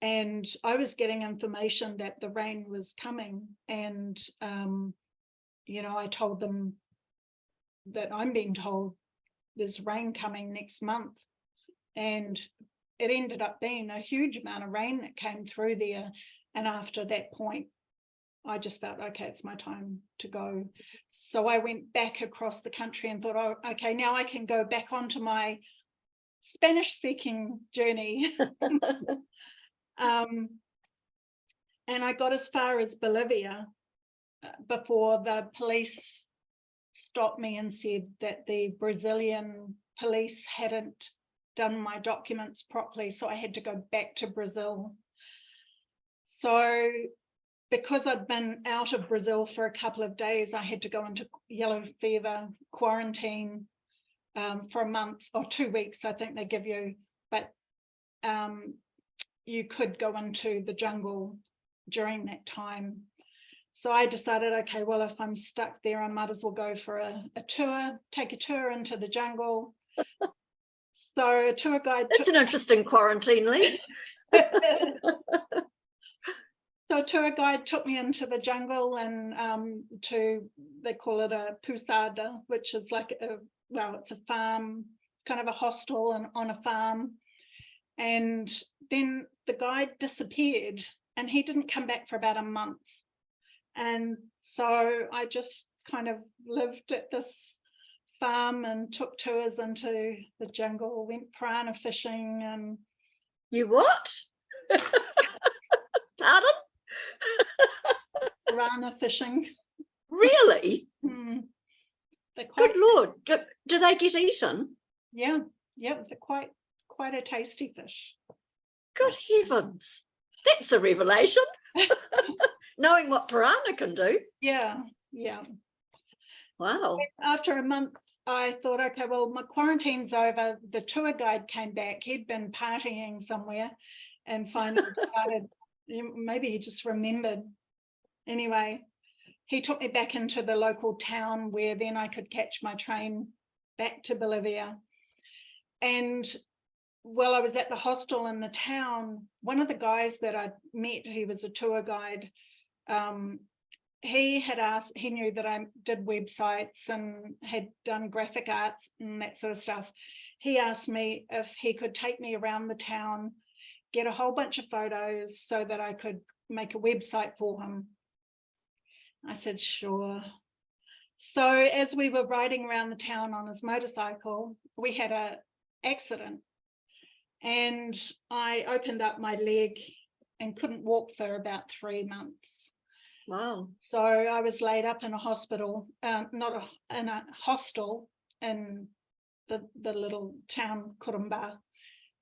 And I was getting information that the rain was coming. And, I told them that I'm being told there's rain coming next month. And it ended up being a huge amount of rain that came through there. And after that point, I just felt, okay, it's my time to go. So I went back across the country and thought, oh, okay, now I can go back onto my Spanish speaking journey. And I got as far as Bolivia before the police stopped me and said that the Brazilian police hadn't done my documents properly, so I had to go back to Brazil. So because I'd been out of Brazil for a couple of days, I had to go into yellow fever quarantine for a month or 2 weeks, I think they give you, but you could go into the jungle during that time. So I decided, okay, well, if I'm stuck there, I might as well go for a tour, take a tour into the jungle. So a tour guide. That's an interesting quarantine, Leigh. So a tour guide took me into the jungle and they call it a pusada, which is like it's a farm. It's kind of a hostel and on a farm. And then the guide disappeared and he didn't come back for about a month. And so I just kind of lived at this farm and took tours into the jungle, went piranha fishing and... You what? Pardon? Piranha fishing. Really? They're Good Lord. Do they get eaten? Yeah, they're quite a tasty fish. Good heavens. That's a revelation. Knowing what piranha can do. Yeah. Wow. After a month, I thought, okay, well, my quarantine's over. The tour guide came back. He'd been partying somewhere and finally decided, maybe he just remembered. Anyway, he took me back into the local town where then I could catch my train back to Bolivia. And while I was at the hostel in the town, one of the guys that I met, he was a tour guide, he knew that I did websites and had done graphic arts and that sort of stuff. He asked me if he could take me around the town, get a whole bunch of photos so that I could make a website for him. I said, sure. So as we were riding around the town on his motorcycle, we had an accident and I opened up my leg and couldn't walk for about 3 months. Wow. So I was laid up in a hospital, in a hostel in the little town Kurumba.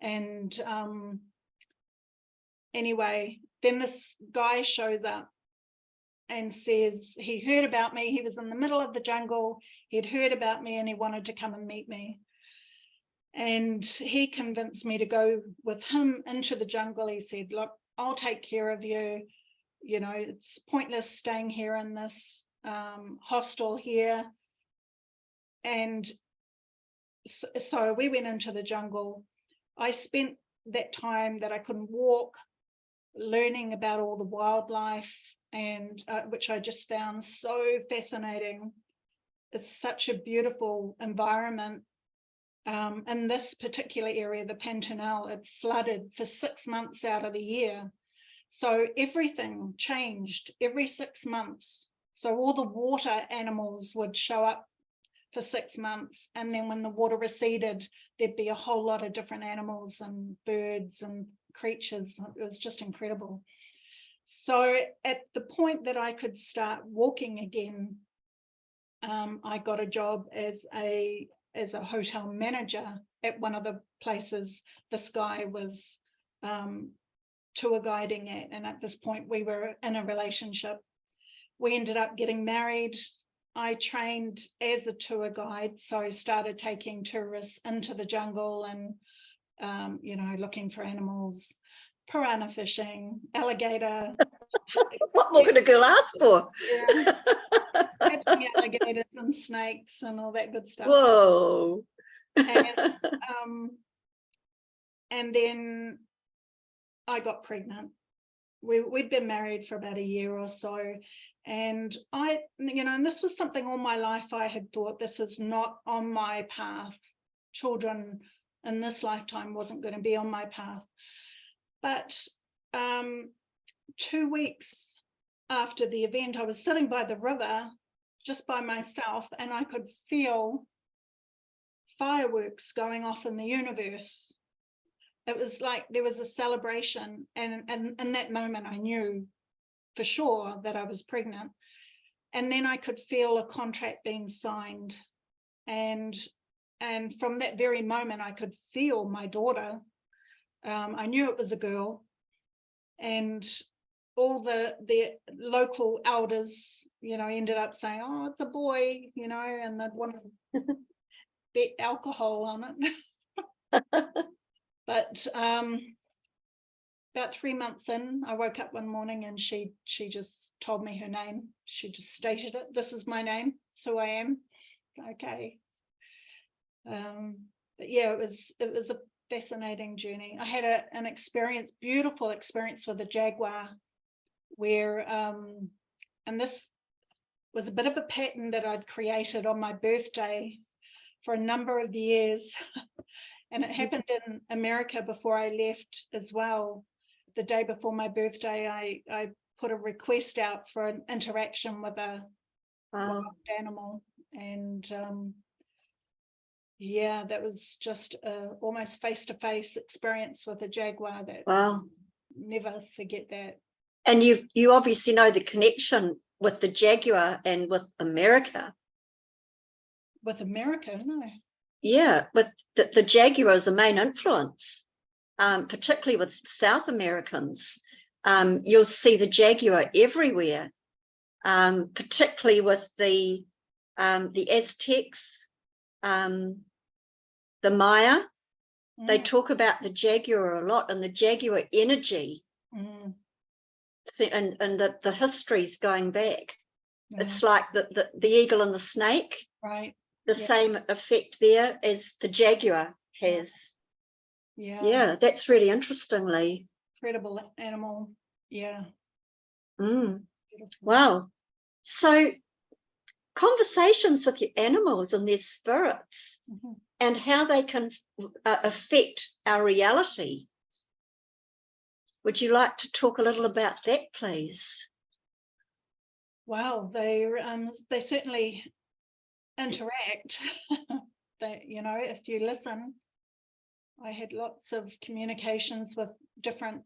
And anyway, then this guy shows up and says he heard about me. He was in the middle of the jungle. He'd heard about me and he wanted to come and meet me. And he convinced me to go with him into the jungle. He said, look, I'll take care of you. You know, it's pointless staying here in this hostel here. And so we went into the jungle. I spent that time that I couldn't walk learning about all the wildlife, and which I just found so fascinating. It's such a beautiful environment. In this particular area, the Pantanal, it flooded for 6 months out of the year. So everything changed every 6 months. So all the water animals would show up for 6 months. And then when the water receded, there'd be a whole lot of different animals and birds and creatures. It was just incredible. So at the point that I could start walking again, I got a job as a hotel manager at one of the places this guy was tour guiding at. And at this point we were in a relationship. We ended up getting married. I trained as a tour guide, so I started taking tourists into the jungle and you know, looking for animals, piranha fishing, alligator. What more could a girl ask for? Yeah. Catching alligators and snakes and all that good stuff. Whoa. And then I got pregnant. We'd been married for about a year or so. And and this was something all my life I had thought, this is not on my path. Children in this lifetime wasn't going to be on my path. But 2 weeks after the event, I was sitting by the river just by myself, and I could feel fireworks going off in the universe. It was like there was a celebration, and in that moment I knew for sure that I was pregnant. And then I could feel a contract being signed, and from that very moment I could feel my daughter. I knew it was a girl, and all the local elders, ended up saying, oh, it's a boy, and they'd want to bet alcohol on it. But about 3 months in, I woke up one morning and she just told me her name. She just stated it. This is my name. It's who I am. Okay. But yeah, it was a fascinating journey. I had an experience, beautiful experience with a jaguar where, and this was a bit of a pattern that I'd created on my birthday for a number of years. And it happened in America before I left as well. The day before my birthday, I put a request out for an interaction with a wild animal. And yeah, that was just a almost face-to-face experience with a jaguar that never forget that. And you obviously know the connection with the jaguar and with America. With America, no. Yeah, but the jaguar is a main influence, particularly with South Americans. You'll see the jaguar everywhere, particularly with the Aztecs, the Maya. They talk about the jaguar a lot, and the jaguar energy, and the histories going back. It's like the eagle and the snake. Right. The same effect there as the jaguar has. Yeah, that's really interesting, Leigh. Incredible animal. Yeah. Wow. So conversations with your animals and their spirits and how they can affect our reality. Would you like to talk a little about that, please? Wow, they certainly interact. If you listen, I had lots of communications with different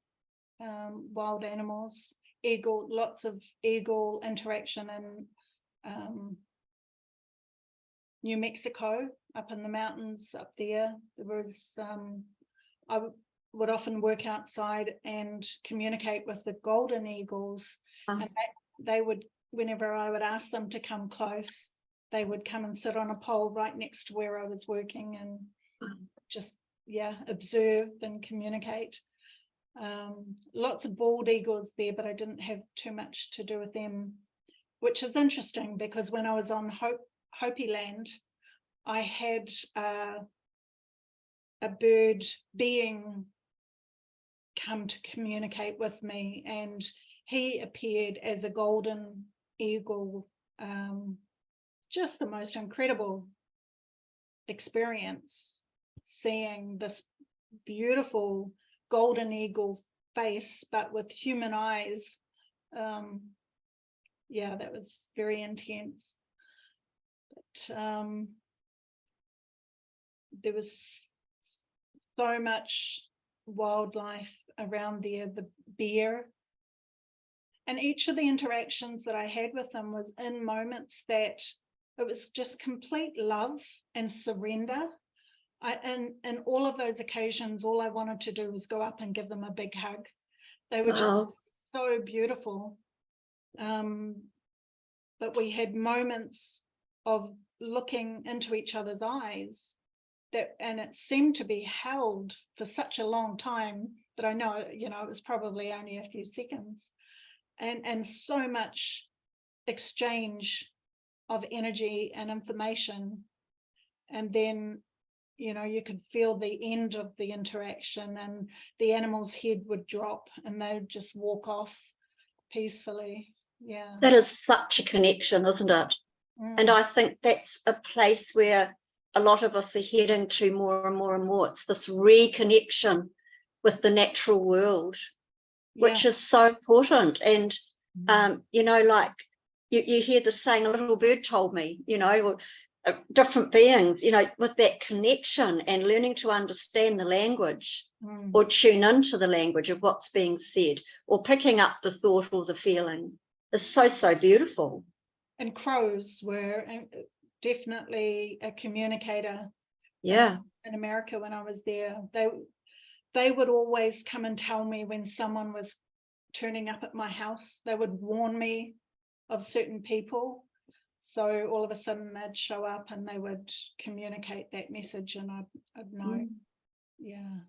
wild animals, lots of eagle interaction in New Mexico, up in the mountains up there. There was I would often work outside and communicate with the golden eagles, and they would, whenever I would ask them to come close, they would come and sit on a pole right next to where I was working and just observe and communicate. Lots of bald eagles there, but I didn't have too much to do with them, which is interesting because when I was on Hopi land, I had a bird being come to communicate with me, and he appeared as a golden eagle. Just the most incredible experience, seeing this beautiful golden eagle face, but with human eyes. That was very intense. But there was so much wildlife around there, the bear. And each of the interactions that I had with them was in moments that it was just complete love and surrender. In all of those occasions, all I wanted to do was go up and give them a big hug. They were just so beautiful. But we had moments of looking into each other's eyes, and it seemed to be held for such a long time, but I know, it was probably only a few seconds, and so much exchange of energy and information. And then, you could feel the end of the interaction, and the animal's head would drop and they would just walk off peacefully. Yeah. That is such a connection, isn't it? And I think that's a place where a lot of us are heading to more and more and more. It's this reconnection with the natural world, which is so important. And, like you hear the saying, a little bird told me, or different beings, with that connection and learning to understand the language or tune into the language of what's being said or picking up the thought or the feeling is so, so beautiful. And crows were definitely a communicator. Yeah. In America, when I was there, they would always come and tell me when someone was turning up at my house. They would warn me of certain people. So all of a sudden they'd show up and they would communicate that message, and I'd know. Yeah.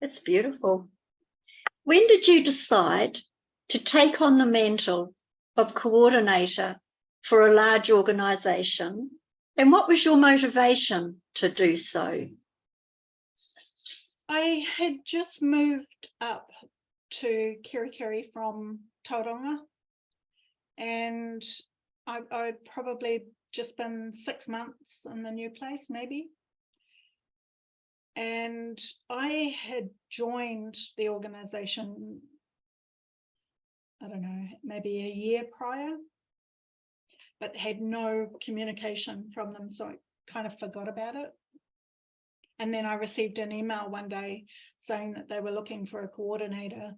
It's beautiful. When did you decide to take on the mantle of coordinator for a large organisation, and what was your motivation to do so? I had just moved up to Kerikeri from Tauranga, and I'd probably just been 6 months in the new place, maybe. And I had joined the organization, I don't know, maybe a year prior, but had no communication from them, so I kind of forgot about it. And then I received an email one day saying that they were looking for a coordinator.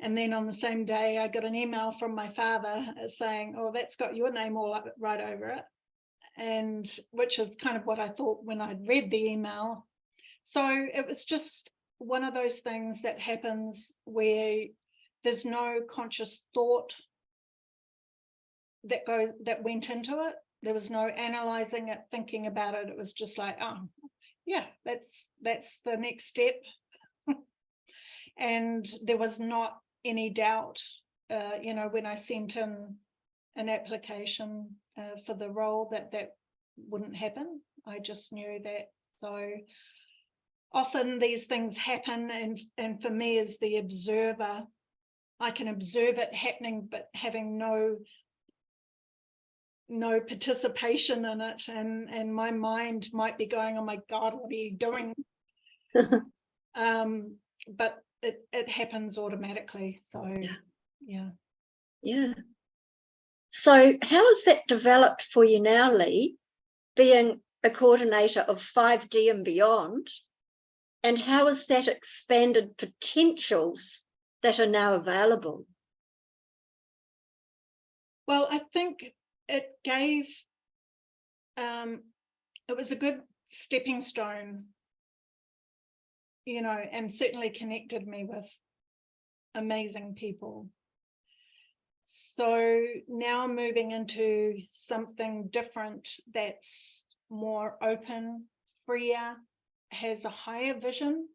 And then on the same day, I got an email from my father saying, oh, that's got your name all up right over it. And which is kind of what I thought when I'd read the email. So it was just one of those things that happens where there's no conscious thought that went into it. There was no analyzing it, thinking about it. It was just like, oh, yeah, that's the next step. And there was not any doubt, when I sent in an application for the role that wouldn't happen. I just knew that. So often these things happen, and for me as the observer, I can observe it happening, but having no participation in it, and my mind might be going, oh my God, what are you doing? But it happens automatically. So yeah. So how has that developed for you now, Leigh, being a coordinator of 5D and beyond? And how has that expanded potentials that are now available? Well, I think it gave, it was a good stepping stone, and certainly connected me with amazing people. So now moving into something different that's more open, freer, has a higher vision,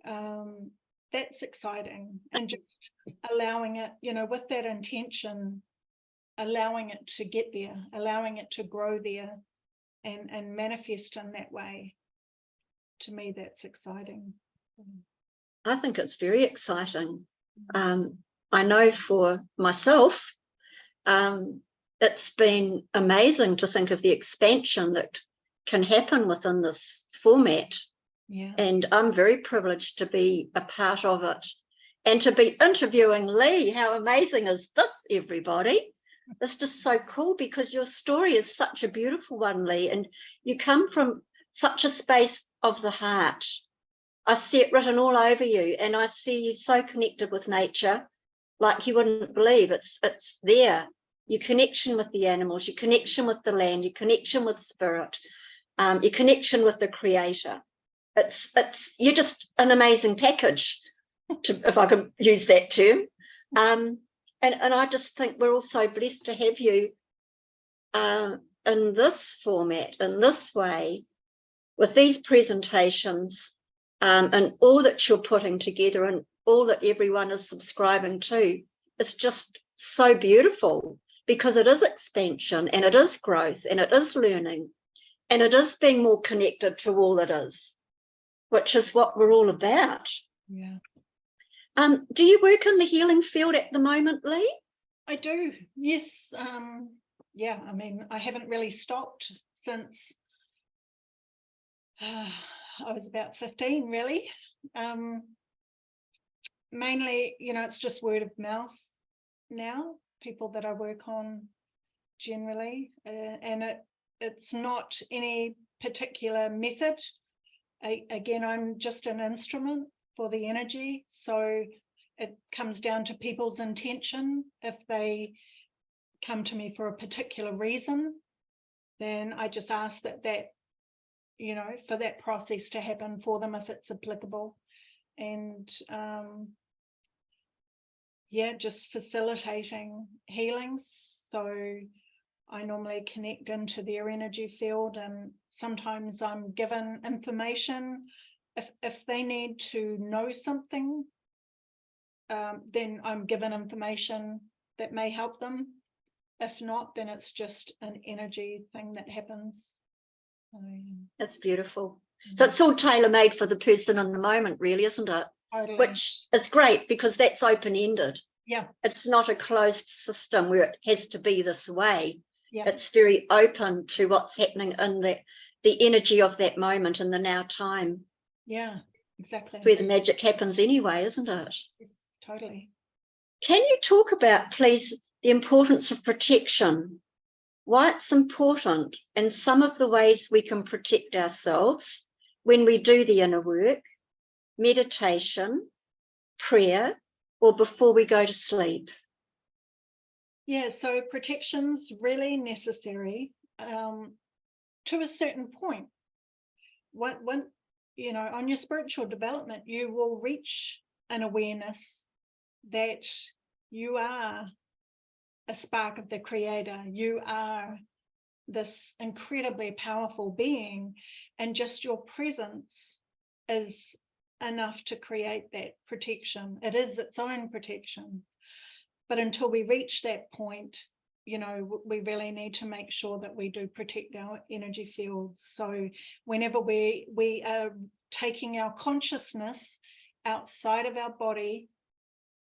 that's exciting. And just allowing it, with that intention, allowing it to get there, allowing it to grow there and manifest in that way. To me, that's exciting. I think it's very exciting. I know for myself, it's been amazing to think of the expansion that can happen within this format. Yeah. And I'm very privileged to be a part of it and to be interviewing Leigh. How amazing is this, everybody? It's just so cool because your story is such a beautiful one, Leigh, and you come from such a space of the heart. I see it written all over you, and I see you so connected with nature, like you wouldn't believe. It's there. Your connection with the animals, your connection with the land, your connection with spirit, your connection with the creator. You're just an amazing package, if I could use that term. And I just think we're all so blessed to have you in this format, in this way, with these presentations, and all that you're putting together and all that everyone is subscribing to. It's just so beautiful because it is expansion and it is growth and it is learning and it is being more connected to all it is, which is what we're all about. Yeah. Do you work in the healing field at the moment, Leigh? I do, yes. Yeah, I mean, I haven't really stopped since I was about 15, really. Mainly, it's just word of mouth now, people that I work on generally, and it's not any particular method. Again, I'm just an instrument for the energy, so it comes down to people's intention. If they come to me for a particular reason, then I just ask that for that process to happen for them if it's applicable. And just facilitating healings. So I normally connect into their energy field, and sometimes I'm given information. If they need to know something, then I'm given information that may help them. If not, then it's just an energy thing that happens. That's beautiful. So it's all tailor-made for the person in the moment, really, isn't it? Totally. Which is great because that's open-ended. Yeah. It's not a closed system where it has to be this way. Yeah. It's very open to what's happening in the energy of that moment in the now time. Yeah, exactly. It's where the magic happens anyway, isn't it? Yes, totally. Can you talk about, please, the importance of protection? Why it's important, and some of the ways we can protect ourselves when we do the inner work, meditation, prayer, or before we go to sleep? Yeah, so protection's really necessary to a certain point. One, you know, on your spiritual development, you will reach an awareness that you are a spark of the Creator. You are this incredibly powerful being, and just your presence is enough to create that protection. It is its own protection. But until we reach that point, you know, we really need to make sure that we do protect our energy fields. So whenever we are taking our consciousness outside of our body,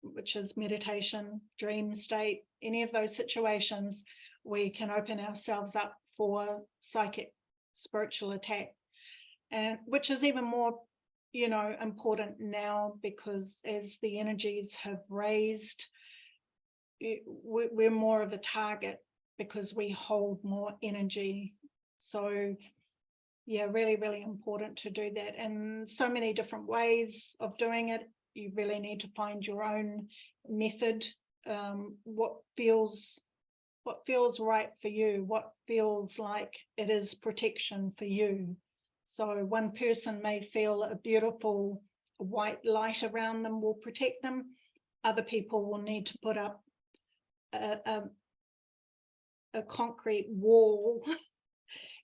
which is meditation, dream state, any of those situations, we can open ourselves up for psychic spiritual attack, and which is even more, you know, important now, because as the energies have raised, we're more of a target because we hold more energy. So yeah, really, really important to do that. And so many different ways of doing it. You really need to find your own method, what feels right for you, what feels like it is protection for you. So one person may feel a beautiful white light around them will protect them. Other people will need to put up a concrete wall,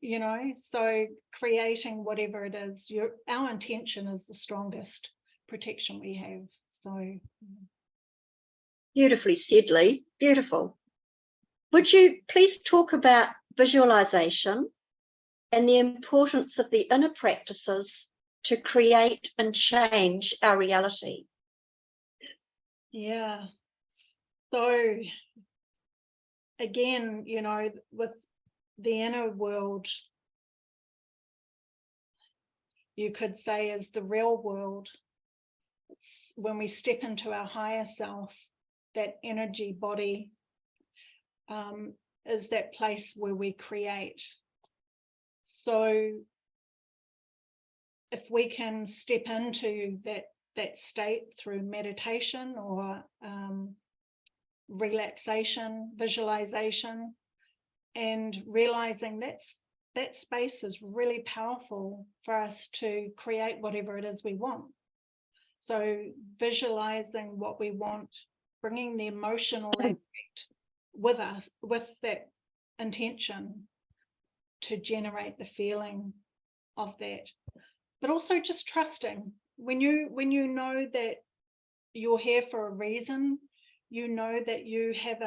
you know. So creating whatever it is, our intention is the strongest protection we have. So Beautifully said, Leigh. Beautiful. Would you please talk about visualization and the importance of the inner practices to create and change our reality? yeah, so again, you know, with the inner world, you could say, is the real world. It's when we step into our higher self, that energy body is that place where we create. So if we can step into that state through meditation or relaxation, visualization, and realizing that space is really powerful for us to create whatever it is we want. So visualizing what we want, bringing the emotional aspect with us, with that intention to generate the feeling of that. But also just trusting. When you know that you're here for a reason, you know that you have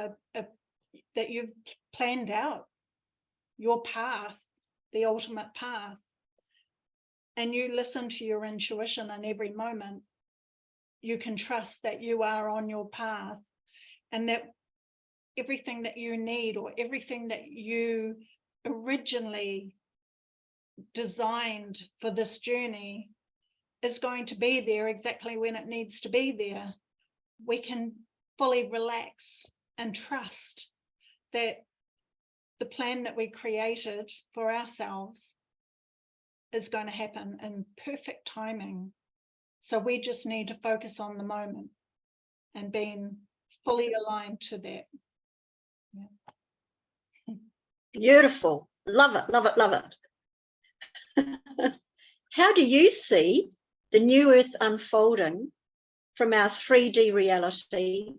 that you've planned out your path, the ultimate path, and you listen to your intuition in every moment, you can trust that you are on your path, and that everything that you need, or everything that you originally designed for this journey, is going to be there exactly when it needs to be there. We can fully relax and trust that the plan that we created for ourselves is going to happen in perfect timing. So we just need to focus on the moment and being fully aligned to that. Yeah. Beautiful. Love it, love it, love it. How do you see the new earth unfolding from our 3D reality,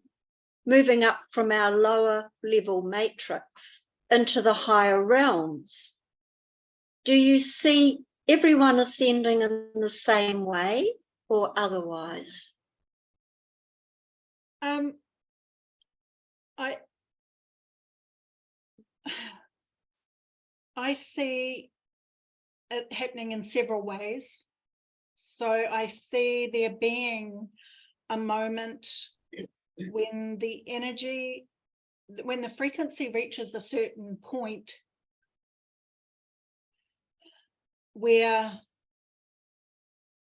moving up from our lower level matrix into the higher realms? Do you see everyone ascending in the same way or otherwise? I see it happening in several ways. So I see there being a moment when the energy, when the frequency reaches a certain point where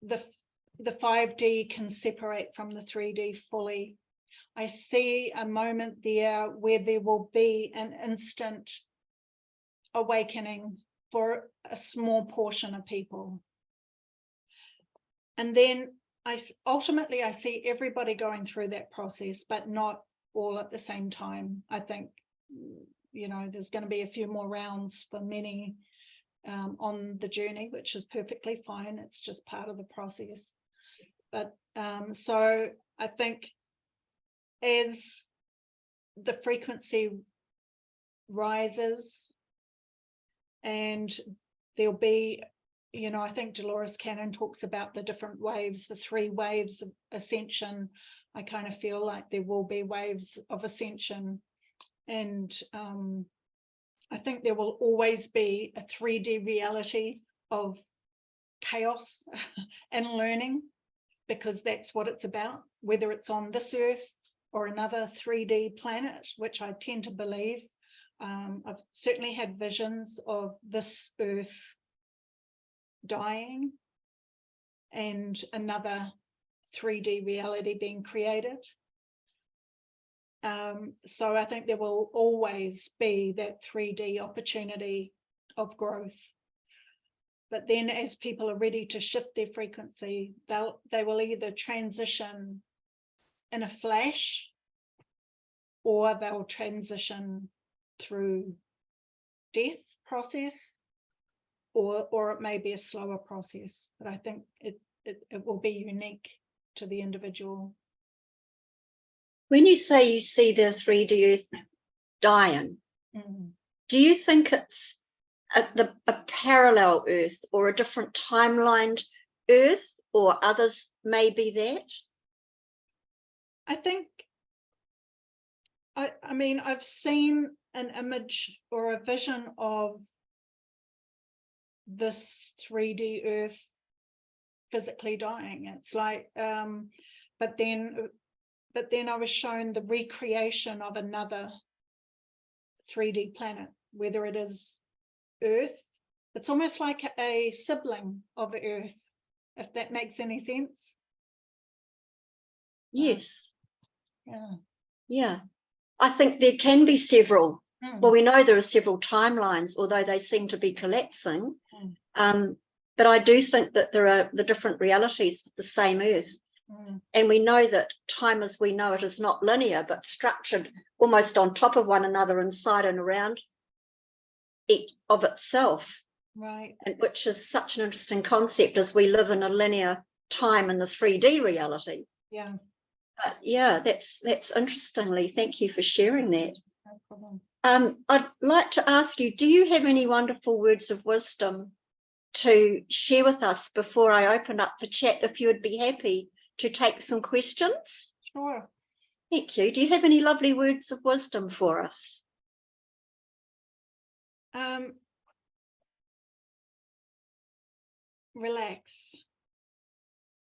the 5D can separate from the 3D fully, I see a moment there where there will be an instant awakening for a small portion of people. And then ultimately I see everybody going through that process, but not all at the same time. I think, you know, there's going to be a few more rounds for many on the journey, which is perfectly fine. It's just part of the process. But so I think as the frequency rises, and there'll be, you know, I think Dolores Cannon talks about the different waves, the 3 waves of ascension. I kind of feel like there will be waves of ascension, and I think there will always be a 3D reality of chaos and learning, because that's what it's about, whether it's on this earth or another 3D planet, which I tend to believe. I've certainly had visions of this earth dying and another 3D reality being created. So I think there will always be that 3D opportunity of growth. But then as people are ready to shift their frequency, they will either transition in a flash, or they'll transition through death process, or it may be a slower process. But I think it will be unique to the individual. When you say you see the 3D Earth dying, do you think it's a parallel Earth or a different timelined Earth, or others may be that? I think, I mean, I've seen an image or a vision of this 3D Earth physically dying. It's like, but then I was shown the recreation of another 3D planet, whether it is Earth. It's almost like a sibling of Earth, if that makes any sense. Yes. Yeah. I think there can be several. Well, we know there are several timelines, although they seem to be collapsing. But I do think that there are the different realities of the same Earth. And we know that time as we know it is not linear, but structured almost on top of one another, inside and around each of itself. Right. And which is such an interesting concept, as we live in a linear time in the 3D reality. Yeah. But yeah, that's interestingly. Thank you for sharing that. No problem. I'd like to ask you, do you have any wonderful words of wisdom to share with us before I open up the chat, if you would be happy to take some questions? Sure. Thank you. Do you have any lovely words of wisdom for us? Relax.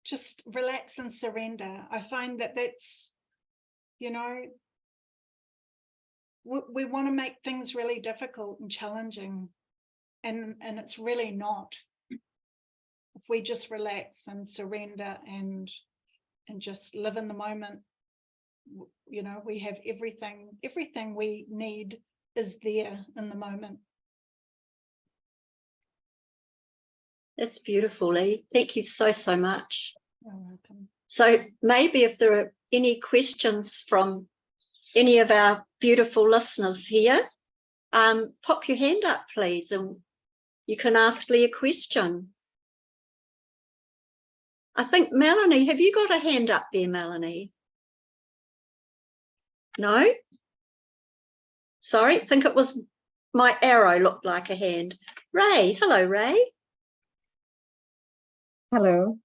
Just relax and surrender. I find that that's, you know, we want to make things really difficult and challenging, and it's really not. If we just relax and surrender and just live in the moment, you know, we have everything we need is there in the moment. That's beautiful, Leigh. Thank you so much. You're welcome. So maybe if there are any questions from any of our beautiful listeners here, pop your hand up, please, and you can ask Leigh a question. I think, Melanie, have you got a hand up there, Melanie? No? Sorry, I think it was my arrow looked like a hand. Ray, hello, Ray. Hello.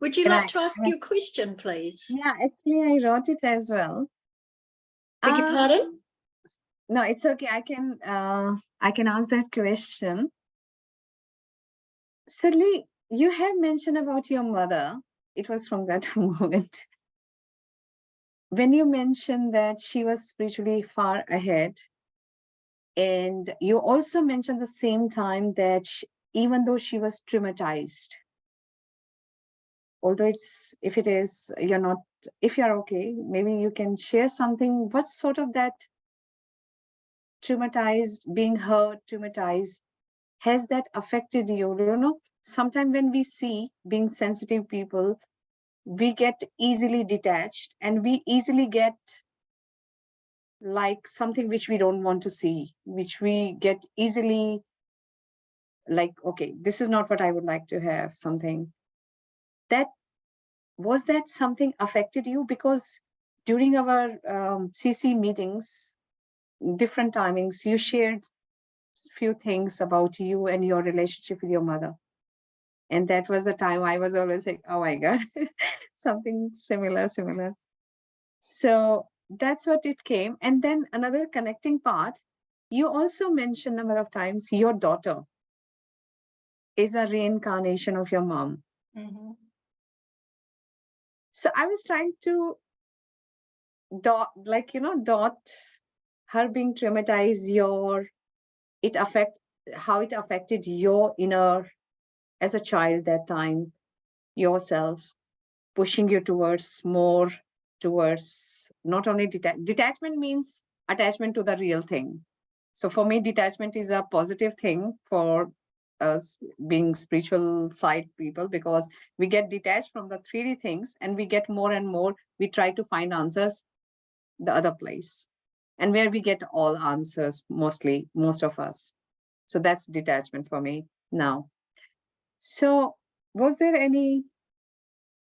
Would you like to ask your question, please? Yeah, actually, I wrote it as well. Beg your pardon? No, it's okay. I can ask that question. So, Leigh, you have mentioned about your mother. It was from that moment. when you mentioned that she was spiritually far ahead, and you also mentioned the same time that even though she was traumatized, although if it is, if you're okay, maybe you can share something, what sort of that traumatized, being hurt, traumatized, has that affected you? Sometimes when we see being sensitive people, we get easily detached and we easily get like something which we don't want to see, which we get easily like, okay, this is not what I would like to have, something. Was that something affected you? Because during our CC meetings, different timings, you shared few things about you and your relationship with your mother. And that was the time I was always like, oh my God, something similar. So that's what it came. And then another connecting part, you also mentioned a number of times your daughter is a reincarnation of your mom. Mm-hmm. So I was trying to dot her being traumatized, how it affected your inner as a child that time, yourself, pushing you towards not only detachment means attachment to the real thing. So for me, detachment is a positive thing for us being spiritual side people, because we get detached from the 3D things and we get more and more, we try to find answers the other place, and where we get all answers, most of us. So that's detachment for me now. So was there any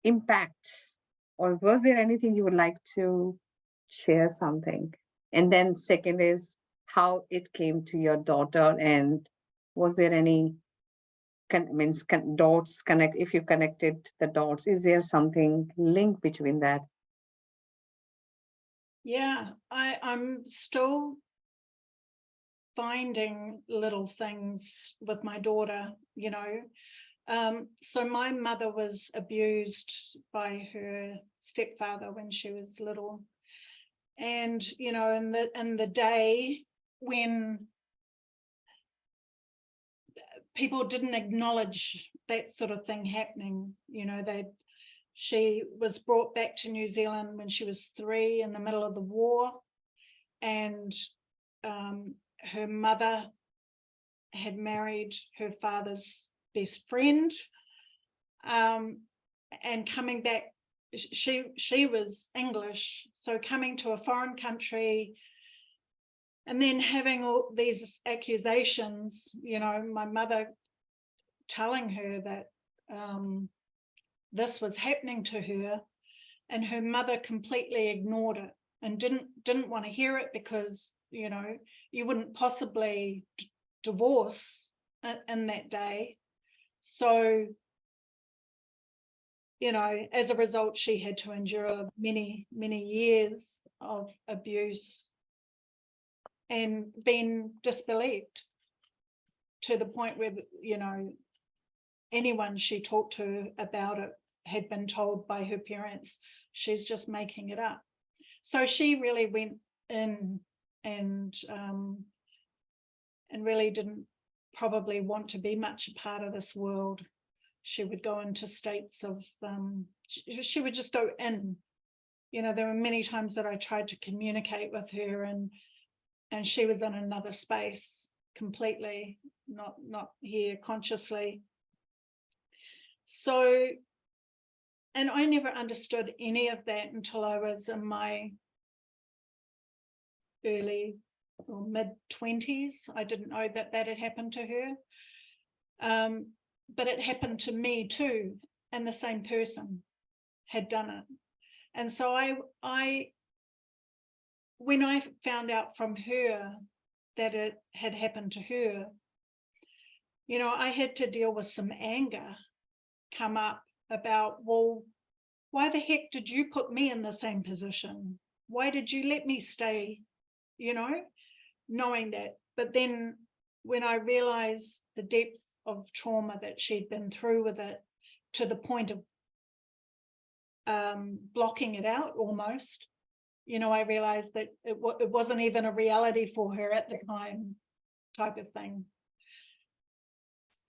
impact, or was there anything you would like to share something? And then second is how it came to your daughter, and was there any dots connect, if you connected the dots, is there something link between that? Yeah, I'm still finding little things with my daughter, So my mother was abused by her stepfather when she was little. And, in the day when people didn't acknowledge that sort of thing happening, she was brought back to New Zealand when she was 3 in the middle of the war. And her mother had married her father's best friend. And coming back, she was English, so coming to a foreign country and then having all these accusations, my mother telling her that this was happening to her, and her mother completely ignored it and didn't want to hear it, because you wouldn't possibly divorce in that day. So as a result, she had to endure many years of abuse and been disbelieved, to the point where anyone she talked to about it had been told by her parents, she's just making it up. So she really went in and really didn't probably want to be much a part of this world. She would go into states of she would just go in. There were many times that I tried to communicate with her, and she was in another space completely, not here consciously. So, and I never understood any of that until I was in my early or mid-20s. I didn't know that had happened to her. But it happened to me too, and the same person had done it. And so when I found out from her that it had happened to her, I had to deal with some anger come up about, well, why the heck did you put me in the same position? Why did you let me stay, knowing that? But then when I realized the depth of trauma that she'd been through with it, to the point of blocking it out almost, you know, I realized that it wasn't even a reality for her at the time, type of thing.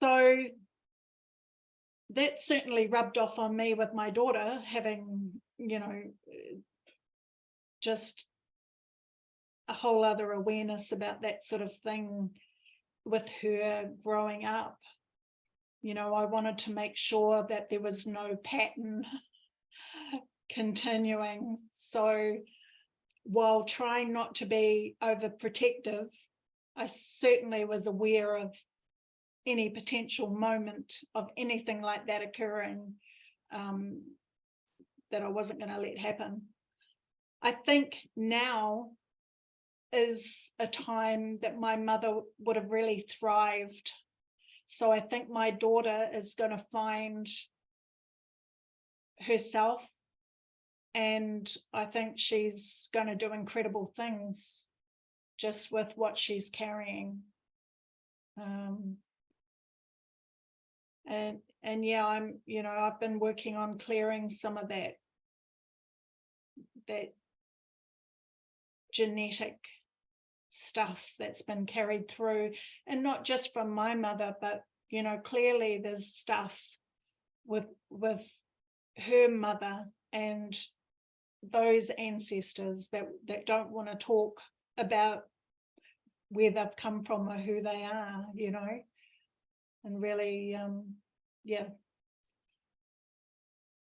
So that certainly rubbed off on me with my daughter, having, you know, just a whole other awareness about that sort of thing with her growing up. You know, I wanted to make sure that there was no pattern continuing. So while trying not to be overprotective, I certainly was aware of any potential moment of anything like that occurring, that I wasn't going to let happen. I think now is a time that my mother would have really thrived. So I think my daughter is going to find herself, and I think she's going to do incredible things just with what she's carrying. And yeah, I've been working on clearing some of that genetic stuff that's been carried through, and not just from my mother, but, you know, clearly there's stuff with her mother and those ancestors that don't want to talk about where they've come from or who they are, you know, and really, yeah.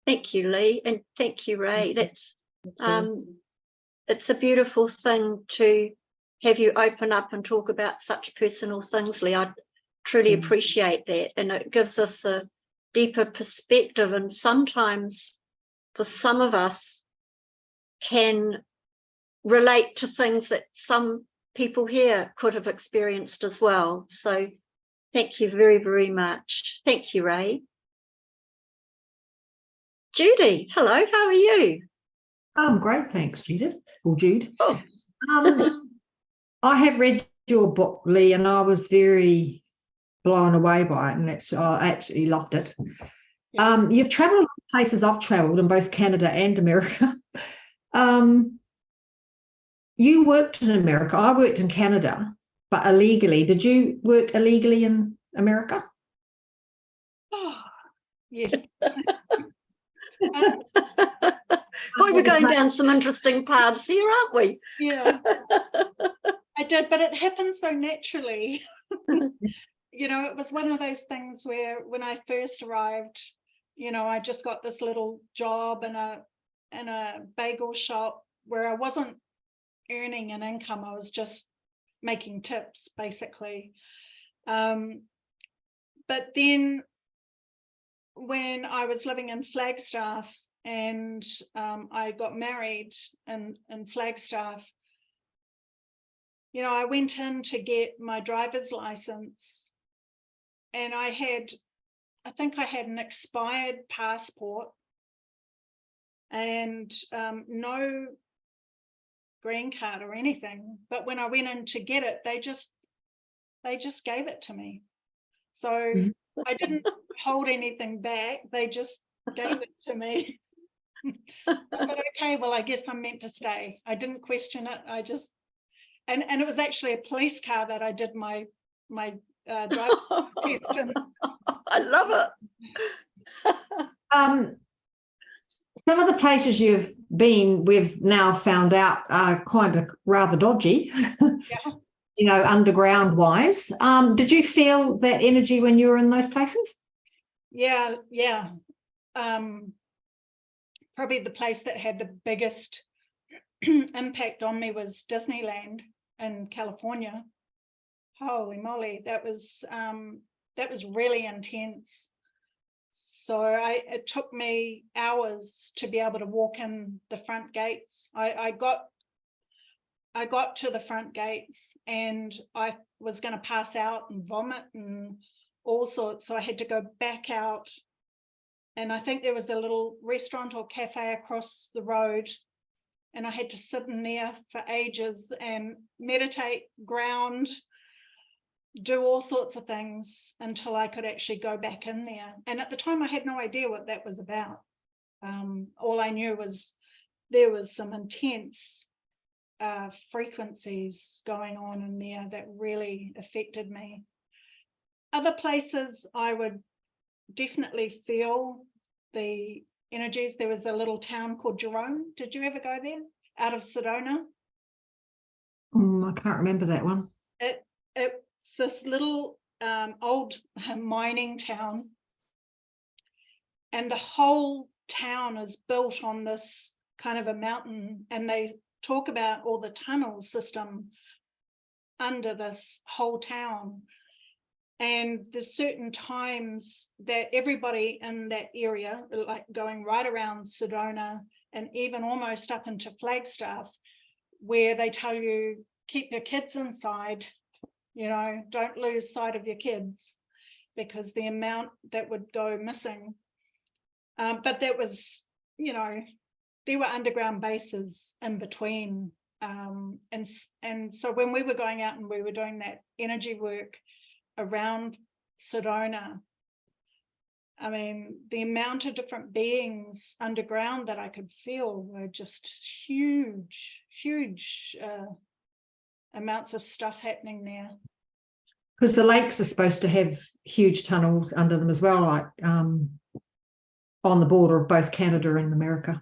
Thank you, Leigh, and thank you, Ray. That's it's a beautiful thing to have you open up and talk about such personal things, Leigh. I truly appreciate that, and it gives us a deeper perspective, and sometimes for some of us can relate to things that some people here could have experienced as well. So thank you very, very much. Thank you, Ray. Judy, hello, how are you? I'm great, thanks, Judith, or Jude. Oh. I have read your book, Leigh, and I was very blown away by it, and I absolutely loved it. You've travelled places I've travelled in both Canada and America. You worked in America. I worked in Canada, but illegally. Did you work illegally in America? Oh, yes. Boy, we're going down some interesting paths here, aren't we? Yeah, I did, but it happened so naturally. You know, it was one of those things where when I first arrived, you know, I just got this little job in a bagel shop where I wasn't earning an income. I was just making tips, basically. But then when I was living in Flagstaff and I got married in Flagstaff, you know, I went in to get my driver's license, and I think I had an expired passport and no green card or anything. But when I went in to get it, they just gave it to me. So I didn't hold anything back. They just gave it to me. I thought, okay, well, I guess I'm meant to stay. I didn't question it. I just, and it was actually a police car that I did my driver's test in. I love it. Some of the places you've been, we've now found out are kind of rather dodgy, Yeah. You know, underground wise. Did you feel that energy when you were in those places? Yeah. Probably the place that had the biggest impact on me was Disneyland in California. Holy moly, that was really intense. So it took me hours to be able to walk in the front gates. I got to the front gates and I was going to pass out and vomit and all sorts. So I had to go back out. And I think there was a little restaurant or cafe across the road. And I had to sit in there for ages and meditate, ground, do all sorts of things until I could actually go back in there. And at the time, I had no idea what that was about. All I knew was there was some intense frequencies going on in there that really affected me. Other places I would definitely feel the energies. There was a little town called Jerome. Did you ever go there? Out of Sedona? I can't remember that one. It's this little old mining town, and the whole town is built on this kind of a mountain, and they talk about all the tunnel system under this whole town. And there's certain times that everybody in that area, like going right around Sedona and even almost up into Flagstaff, where they tell you, keep your kids inside, you know, don't lose sight of your kids, because the amount that would go missing. But that was, you know, there were underground bases in between. And so when we were going out and we were doing that energy work around Sedona, I mean, the amount of different beings underground that I could feel were just huge amounts of stuff happening there. Because the lakes are supposed to have huge tunnels under them as well, like on the border of both Canada and America.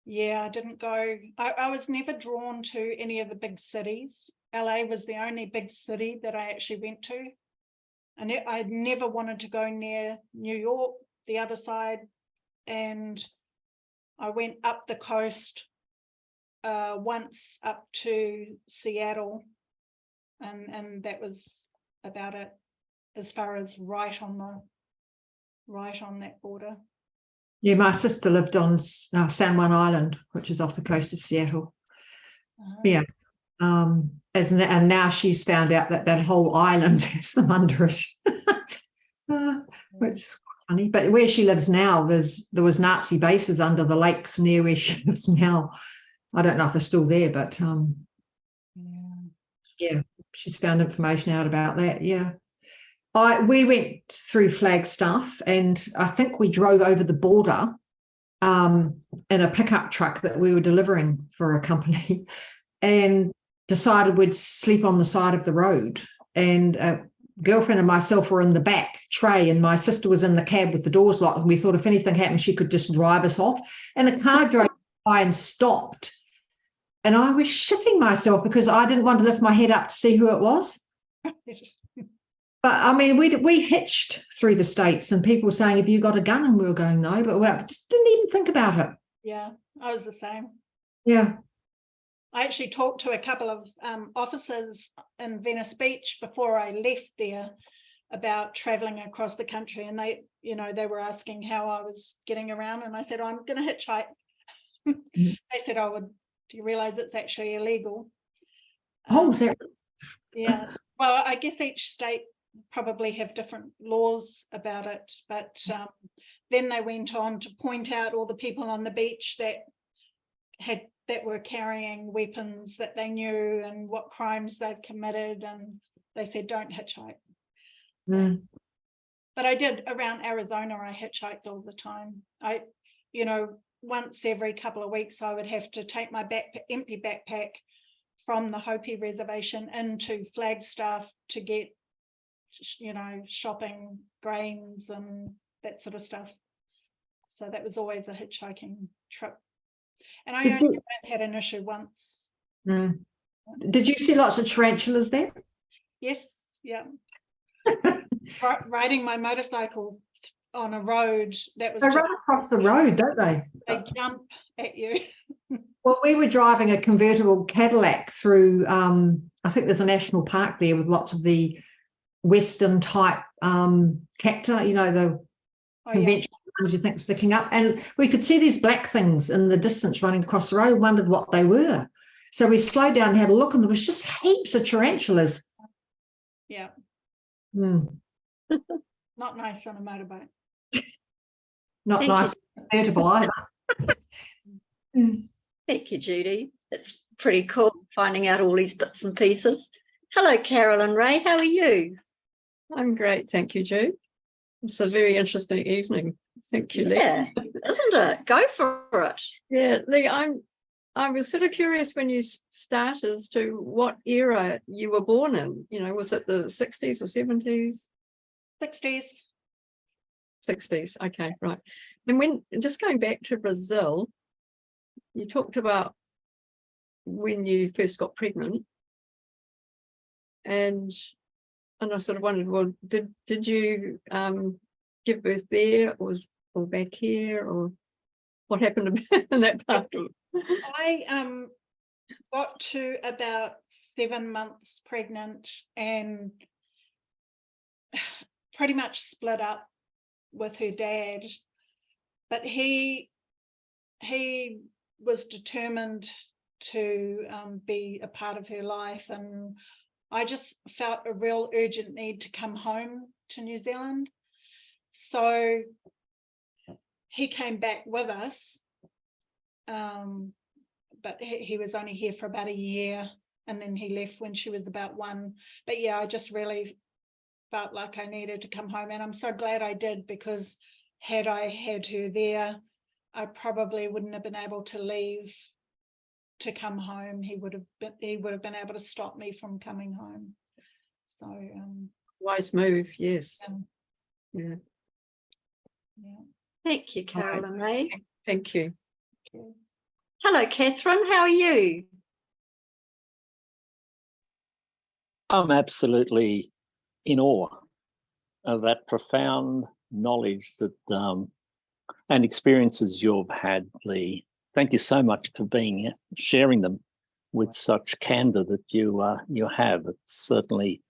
Yeah, I didn't go. I was never drawn to any of the big cities. LA was the only big city that I actually went to. And I never wanted to go near New York, the other side. And I went up the coast once up to Seattle. And that was about it, as far as right on that border. Yeah, my sister lived on San Juan Island, which is off the coast of Seattle. Yeah. And now she's found out that that whole island has them under it, which is quite funny. But where she lives now, there was Nazi bases under the lakes near where she lives now. I don't know if they're still there, but yeah, she's found information out about that. Yeah. We went through Flagstaff, and I think we drove over the border in a pickup truck that we were delivering for a company, and decided we'd sleep on the side of the road. And a girlfriend and myself were in the back tray, and my sister was in the cab with the doors locked. And we thought if anything happened, she could just drive us off. And the car drove by and stopped. And I was shitting myself because I didn't want to lift my head up to see who it was. But I mean, we hitched through the States, and people were saying, have you got a gun? And we were going, no, but we just didn't even think about it. Yeah, I was the same. Yeah. I actually talked to a couple of officers in Venice Beach before I left there about traveling across the country. And they, you know, they were asking how I was getting around. And I said, I'm going to hitchhike. They said, do you realize it's actually illegal? Yeah. Well, I guess each state probably have different laws about it, but then they went on to point out all the people on the beach that were carrying weapons that they knew and what crimes they'd committed, and they said don't hitchhike. But I did around Arizona. I hitchhiked all the time. You know, once every couple of weeks I would have to take my empty backpack from the Hopi reservation into Flagstaff to get, you know, shopping, grains and that sort of stuff. So that was always a hitchhiking trip. And I only had an issue once. Did you see lots of tarantulas there? Yes, yeah. Riding my motorcycle on a road that was. They run across the road, don't they? They jump at you. Well, we were driving a convertible Cadillac through, I think there's a national park there with lots of the Western type cacti, you know, the conventional ones you think sticking up. And we could see these black things in the distance running across the road, wondered what they were. So we slowed down and had a look, and there was just heaps of tarantulas. Yeah. Not nice on a motorbike. Not nice convertible either. Thank you, Judy. It's pretty cool finding out all these bits and pieces. Hello, Carol and Ray. How are you? I'm great. Thank you, Jude. It's a very interesting evening. Thank you, Leigh. Yeah, isn't it? Go for it. Yeah, Leigh, I'm I was sort of curious when you start as to what era you were born in. You know, was it the 60s or 70s? 60s. 60s. Okay, right. And when just going back to Brazil, you talked about when you first got pregnant, and I sort of wondered, well, did you give birth there, or back here, or what happened in that part of it? I got to about 7 months pregnant and pretty much split up with her dad, but he was determined to be a part of her life, and I just felt a real urgent need to come home to New Zealand. So he came back with us, but he was only here for about a year, and then he left when she was about 1. But yeah, I just really felt like I needed to come home, and I'm so glad I did, because had I had her there, I probably wouldn't have been able to leave to come home. He would have been able to stop me from coming home. So Wise move, yes. yeah. Thank you, Carol and Ray. Thank you. Hello, Catherine. How are you? I'm absolutely in awe of that profound knowledge that and experiences you've had, Leigh. Thank you so much for sharing them with such candour that you have. It certainly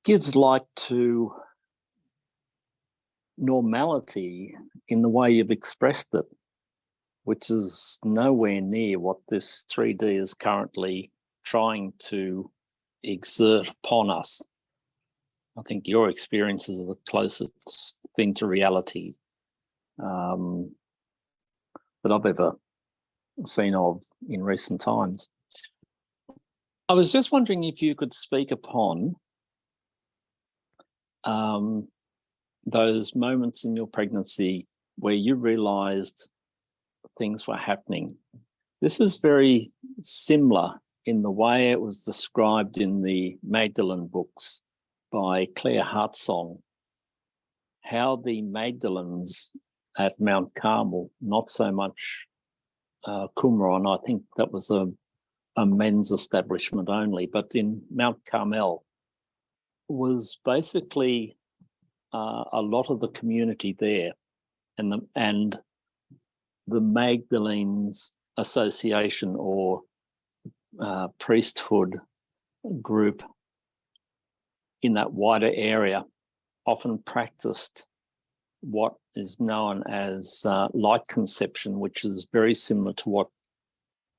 gives light to normality in the way you've expressed it, which is nowhere near what this 3D is currently trying to exert upon us. I think your experiences are the closest thing to reality that I've ever seen of in recent times. I was just wondering if you could speak upon those moments in your pregnancy where you realised things were happening. This is very similar in the way it was described in the Magdalene books by Claire Hartsong, how the Magdalenes at Mount Carmel, not so much Qumran, I think that was a men's establishment only, but in Mount Carmel was basically a lot of the community there, and the Magdalenes Association or priesthood group in that wider area often practiced what is known as light conception, which is very similar to what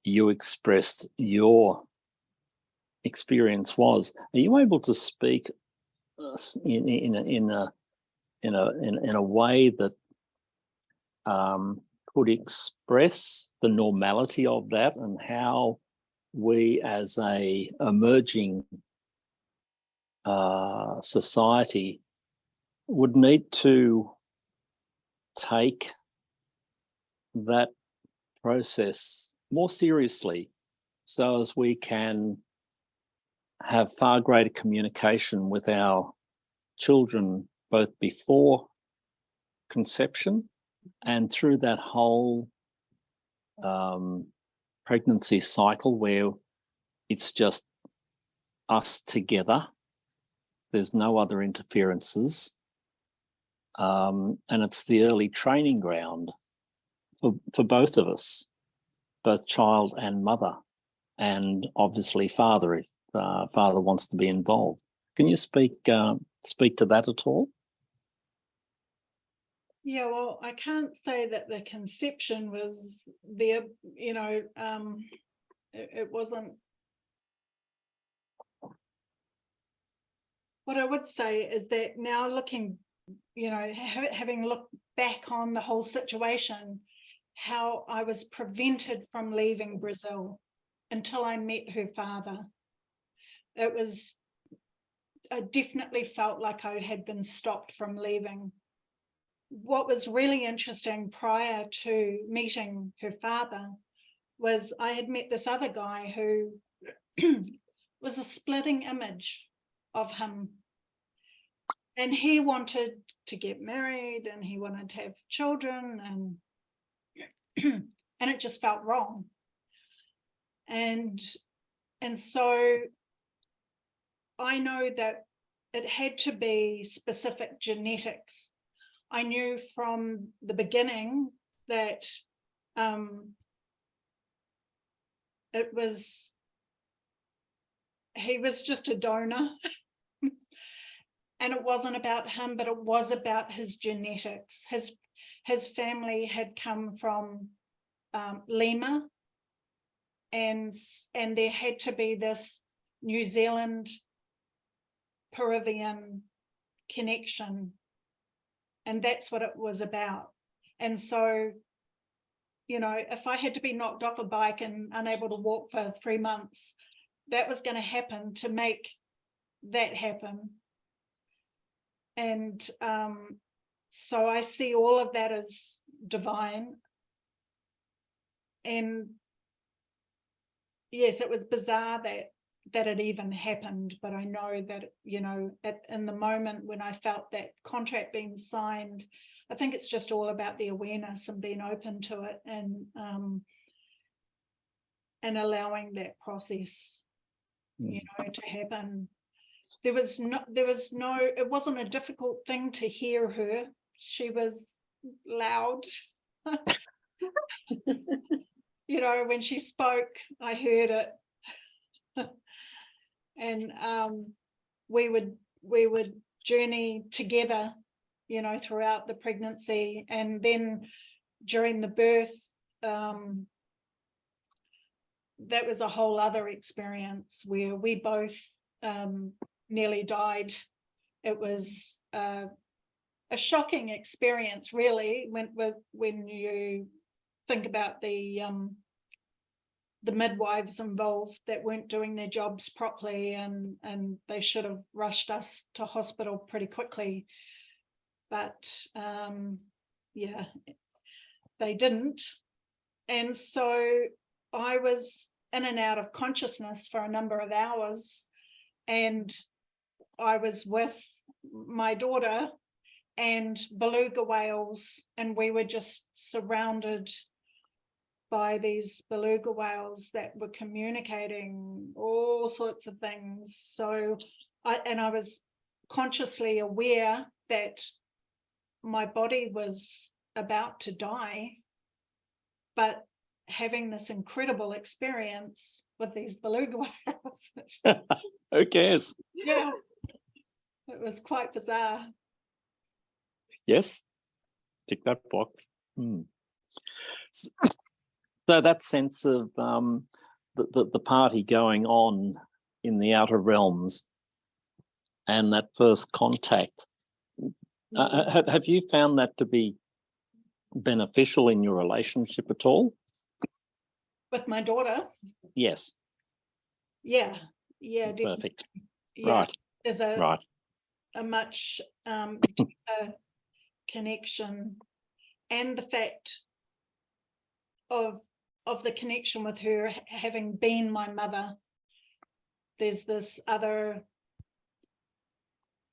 you expressed your experience was. Are you able to speak in a way that could express the normality of that, and how we as a emerging society would need to take that process more seriously so as we can have far greater communication with our children both before conception and through that whole pregnancy cycle where it's just us together. There's no other interferences. And it's the early training ground for both of us, both child and mother, and obviously father if father wants to be involved. Can you speak to that at all? Yeah, well, I can't say that the conception was there, it wasn't. What I would say is that now looking, having looked back on the whole situation, how I was prevented from leaving Brazil until I met her father. I definitely felt like I had been stopped from leaving. What was really interesting prior to meeting her father was I had met this other guy who was a splitting image of him. And he wanted to get married and he wanted to have children, and and it just felt wrong. And so I know that it had to be specific genetics. I knew from the beginning that he was just a donor. And it wasn't about him, but it was about his genetics. His family had come from Lima, and there had to be this New Zealand Peruvian connection, and that's what it was about. And so, you know, if I had to be knocked off a bike and unable to walk for 3 months, that was going to happen to make that happen. And so I see all of that as divine. And yes, it was bizarre that it even happened, but I know that, you know, in the moment when I felt that contract being signed, I think it's just all about the awareness and being open to it, and allowing that process, you know, to happen. There was no, it wasn't a difficult thing to hear her. She was loud. You know, when she spoke, I heard it. And we would journey together, you know, throughout the pregnancy, and then during the birth, that was a whole other experience where we both nearly died. It was a shocking experience, really, when you think about the midwives involved that weren't doing their jobs properly, and they should have rushed us to hospital pretty quickly, but yeah, they didn't. And so I was in and out of consciousness for a number of hours, and I was with my daughter and beluga whales, and we were just surrounded by these beluga whales that were communicating all sorts of things. So I was consciously aware that my body was about to die, but having this incredible experience with these beluga whales. Who cares? Yeah, it was quite bizarre. Yes, tick that box. So that sense of the party going on in the outer realms and that first contact, have you found that to be beneficial in your relationship at all? With my daughter? Yes. Yeah, definitely. Perfect. Yeah, Right. there's Right. a much deeper connection, and the fact of the connection with her having been my mother. There's this other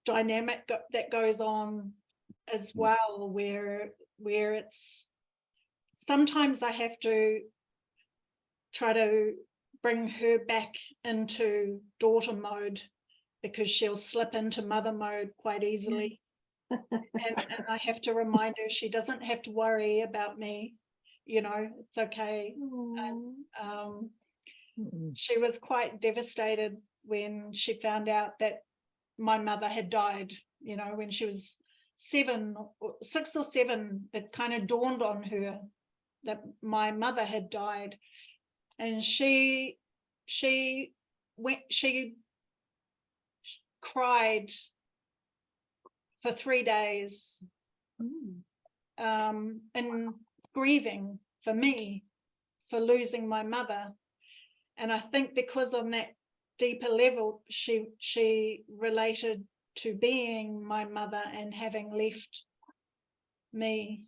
dynamic that goes on as well, where it's sometimes I have to try to bring her back into daughter mode, because she'll slip into mother mode quite easily. And I have to remind her she doesn't have to worry about me, you know, it's okay. And she was quite devastated when she found out that my mother had died, you know, when she was 6 or 7, it kind of dawned on her that my mother had died. And she cried for 3 days, in grieving for me for losing my mother. And I think because on that deeper level, she related to being my mother and having left me.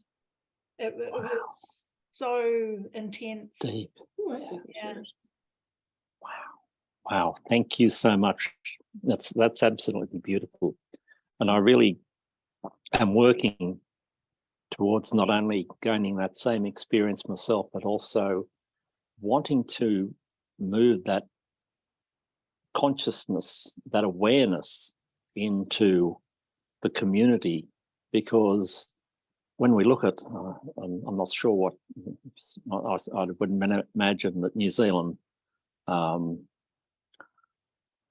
It was so intense. Deep. Yeah. Wow. Thank you so much. That's absolutely beautiful. And I really am working towards not only gaining that same experience myself, but also wanting to move that consciousness, that awareness into the community, because when we look at, I'm not sure what, I would imagine that New Zealand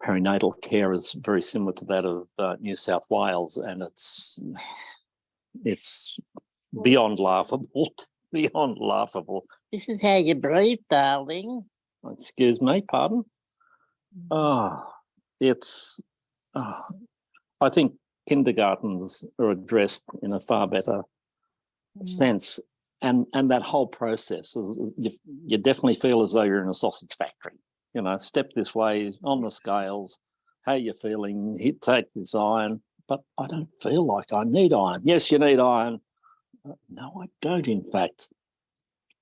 perinatal care is very similar to that of New South Wales, and it's beyond laughable, beyond laughable. This is how you breathe, darling. Excuse me, pardon? It's, I think kindergartens are addressed in a far better sense. And that whole process, you definitely feel as though you're in a sausage factory. You know, step this way on the scales, how you feeling, take this iron, but I don't feel like I need iron. Yes, you need iron. No, I don't, in fact.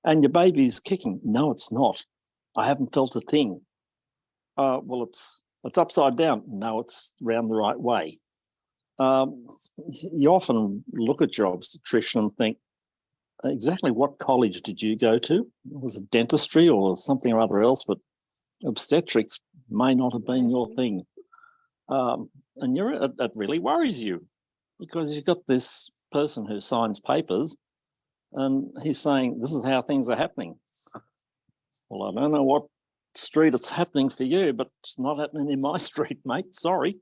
And your baby's kicking. No, it's not. I haven't felt a thing. Well, it's upside down. No, it's round the right way. You often look at your obstetrician and think, exactly what college did you go to? Was it dentistry or something or other else? But obstetrics may not have been your thing. And it really worries you, because you've got this person who signs papers and he's saying, this is how things are happening. Well, I don't know what street it's happening for you, but it's not happening in my street, mate. Sorry.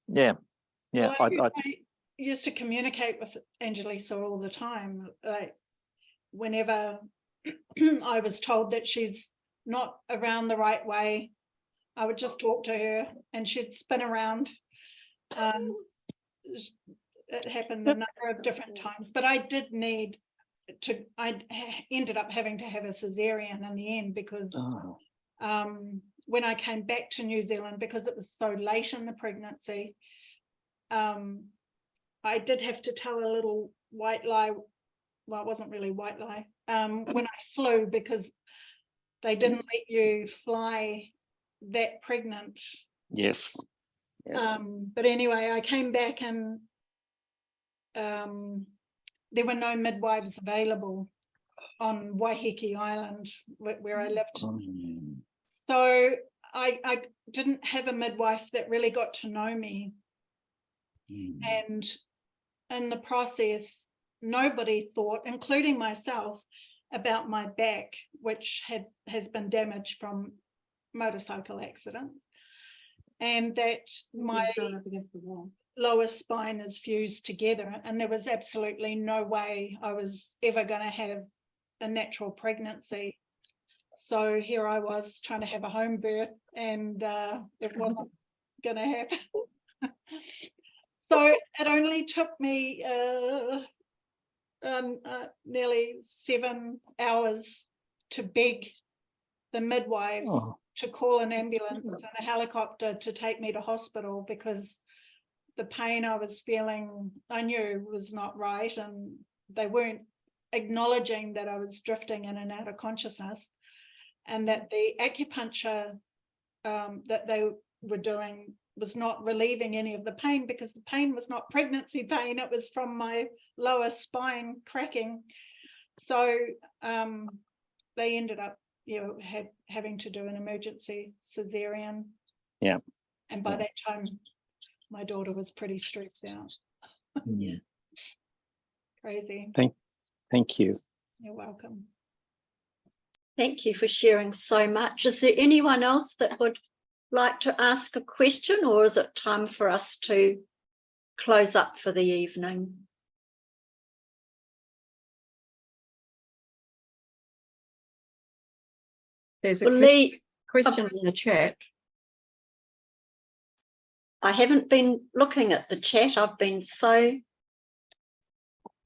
Yeah. Well, I used to communicate with Angelisa all the time. Like, whenever I was told that she's not around the right way, I would just talk to her and she'd spin around. It happened a number of different times, but I did need to, I ended up having to have a cesarean in the end, because when I came back to New Zealand, because it was so late in the pregnancy, I did have to tell a little white lie. Well, it wasn't really white lie. When I flew, because they didn't let you fly that pregnant. Yes. Yes. But anyway, I came back and there were no midwives available on Waiheke Island where I lived. So I didn't have a midwife that really got to know me. And in the process, nobody thought, including myself, about my back, which has been damaged from motorcycle accidents, and that my lower spine is fused together, and there was absolutely no way I was ever going to have a natural pregnancy. So here I was trying to have a home birth, and it wasn't going to happen. So it only took me nearly 7 hours to beg the midwives to call an ambulance and a helicopter to take me to hospital, because the pain I was feeling, I knew was not right, and they weren't acknowledging that I was drifting in and out of consciousness, and that the acupuncture that they were doing was not relieving any of the pain, because the pain was not pregnancy pain, it was from my lower spine cracking. So they ended up, having to do an emergency cesarean. Yeah. And by that time, my daughter was pretty stressed out. Yeah. Crazy. Thank you. You're welcome. Thank you for sharing so much. Is there anyone else that would like to ask a question, or is it time for us to close up for the evening? There's a Well, Leigh, question in the chat. I haven't been looking at the chat. I've been so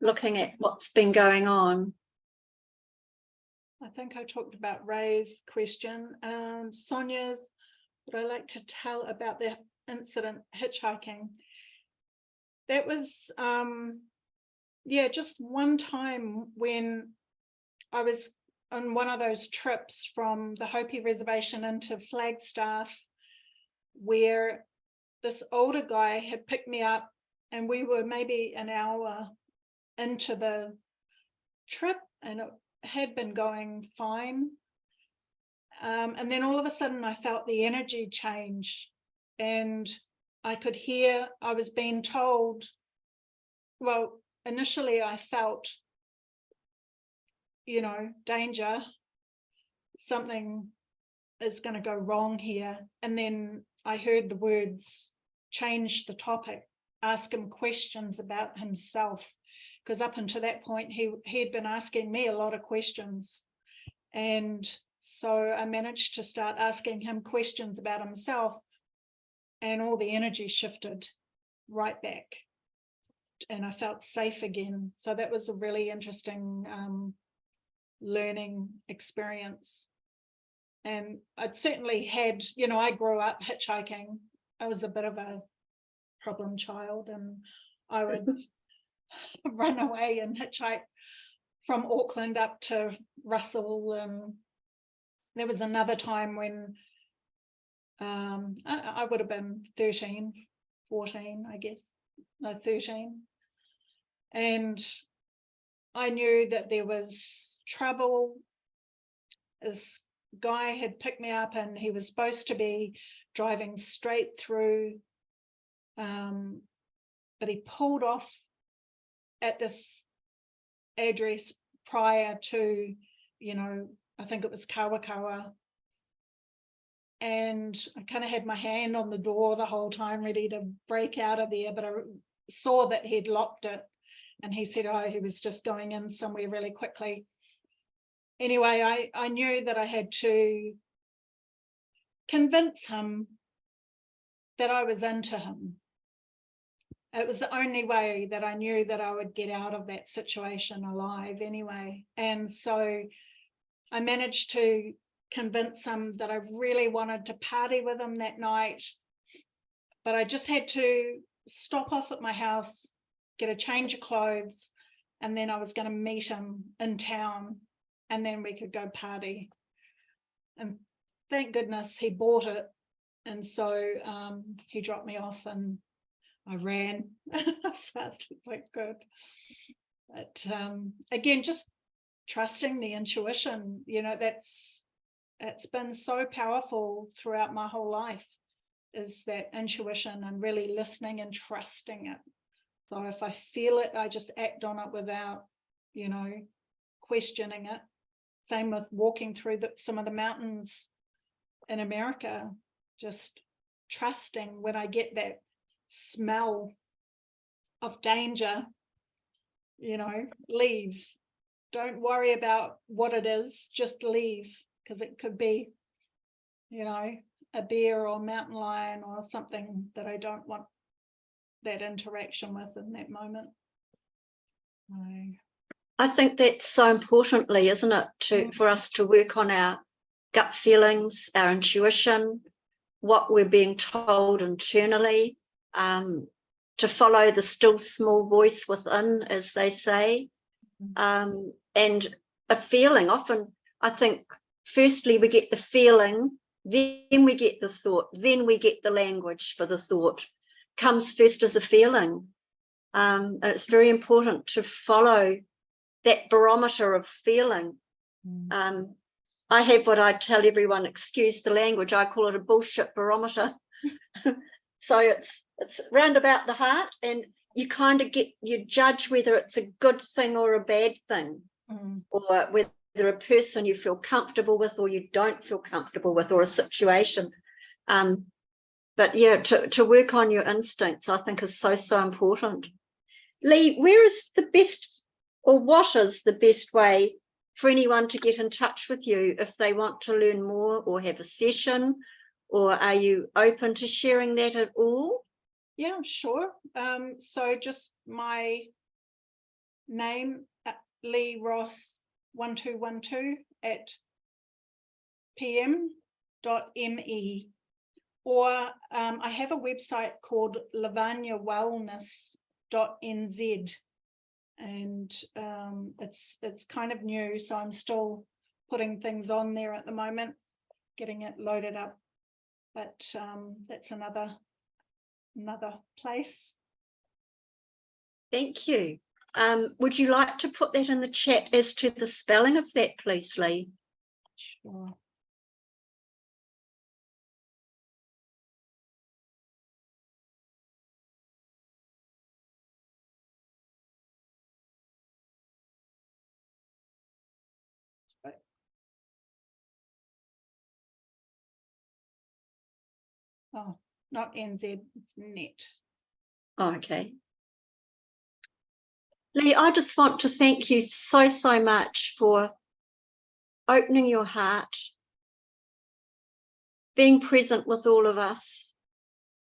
looking at what's been going on. I think I talked about Ray's question. Sonia's, would I like to tell about the incident hitchhiking? That was yeah, just one time when I was on one of those trips from the Hopi Reservation into Flagstaff, where this older guy had picked me up, and we were maybe an hour into the trip, and it had been going fine. And then all of a sudden I felt the energy change, and I could hear, I was being told, well, initially I felt, you know, danger, something is going to go wrong here. And then I heard the words, change the topic, ask him questions about himself, because up until that point he had been asking me a lot of questions. And so I managed to start asking him questions about himself, and all the energy shifted right back, and I felt safe again. So that was a really interesting learning experience. And I'd certainly had, you know, I grew up hitchhiking. I was a bit of a problem child, and I would run away and hitchhike from Auckland up to Russell. There was another time when I would have been 13, 14, I guess, no, 13. And I knew that there was trouble. This guy had picked me up, and he was supposed to be driving straight through, but he pulled off at this address prior to, you know, I think it was Kawakawa. And I kind of had my hand on the door the whole time, ready to break out of there, but I saw that he'd locked it, and he said, oh, he was just going in somewhere really quickly. Anyway, I knew that I had to convince him that I was into him. It was the only way that I knew that I would get out of that situation alive anyway. And so I managed to convince him that I really wanted to party with him that night, but I just had to stop off at my house, get a change of clothes, and then I was going to meet him in town, and then we could go party. And thank goodness he bought it, and so he dropped me off, and I ran as fast as I could. But again, just trusting the intuition, you know, it's been so powerful throughout my whole life, is that intuition and really listening and trusting it. So if I feel it, I just act on it without, you know, questioning it. Same with walking through some of the mountains in America, just trusting when I get that smell of danger, you know, leave. Don't worry about what it is, just leave, because it could be, you know, a bear or a mountain lion or something that I don't want that interaction with in that moment. I think that's so importantly, isn't it, for us to work on our gut feelings, our intuition, what we're being told internally, to follow the still small voice within, as they say. And a feeling, often I think firstly we get the feeling, then we get the thought, then we get the language for the thought. Comes first as a feeling. And it's very important to follow that barometer of feeling. I have what I tell everyone, excuse the language, I call it a bullshit barometer. So it's round about the heart, and you kind of you judge whether it's a good thing or a bad thing, or whether a person you feel comfortable with or you don't feel comfortable with, or a situation. But yeah, to work on your instincts, I think, is so important. Leigh, where is the best, or what is the best way for anyone to get in touch with you if they want to learn more or have a session, or are you open to sharing that at all? Yeah, sure. So just my name, Leigh Ross 1212 at pm.me, or I have a website called lavanyawellness.nz, and it's kind of new, so I'm still putting things on there at the moment, getting it loaded up, but that's another place. Thank you. Would you like to put that in the chat as to the spelling of that, please, Leigh? Sure. Oh, not NZ, it's net. Oh, okay. Leigh, I just want to thank you so much for opening your heart, being present with all of us,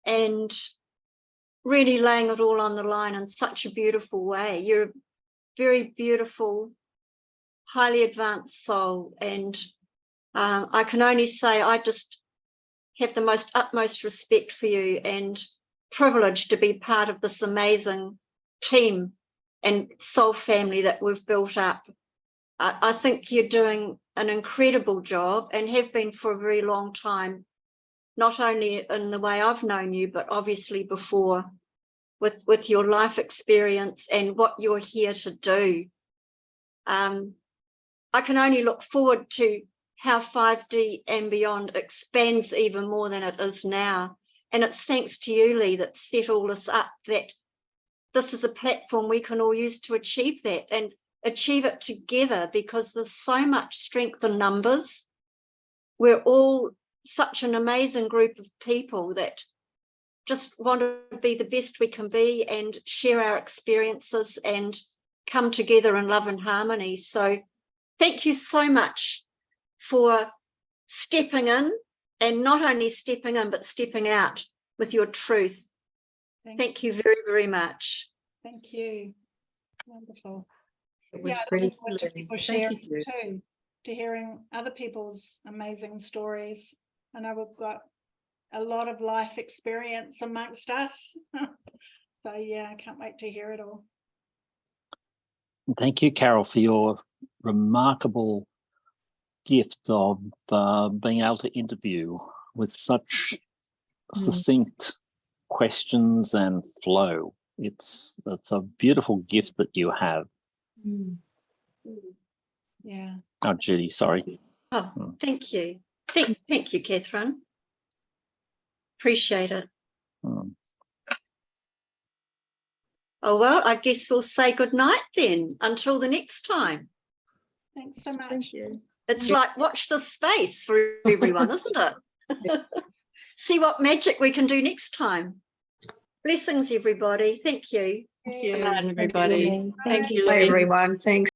and really laying it all on the line in such a beautiful way. You're a very beautiful, highly advanced soul, and I can only say I just have the utmost respect for you and privileged to be part of this amazing team and soul family that we've built up. I think you're doing an incredible job and have been for a very long time, not only in the way I've known you, but obviously before, with your life experience and what you're here to do. I can only look forward to how 5D and beyond expands even more than it is now. And it's thanks to you, Leigh, that set all this up, that this is a platform we can all use to achieve that and achieve it together, because there's so much strength in numbers. We're all such an amazing group of people that just want to be the best we can be and share our experiences and come together in love and harmony. So thank you so much for stepping in, and not only stepping in, but stepping out with your truth. Thank you very, very much. Thank you. Wonderful. It was Yeah, I brilliant. look forward to people Thank sharing you, Jude. too, to hearing other people's amazing stories. I know we've got a lot of life experience amongst us. So yeah, I can't wait to hear it all. Thank you, Carol, for your remarkable gift of being able to interview with such succinct questions and flow. It's a beautiful gift that you have. Yeah. Oh, Judy, sorry. Oh, thank you. Thank you, Catherine. Appreciate it. Oh, well, I guess we'll say good night then, until the next time. Thanks so much. Thank you. It's like watch this space for everyone, isn't it? See what magic we can do next time. Blessings, everybody. Thank you. Thank you, Bye. everybody. Thank you, Bye, Leigh. everyone. Thanks.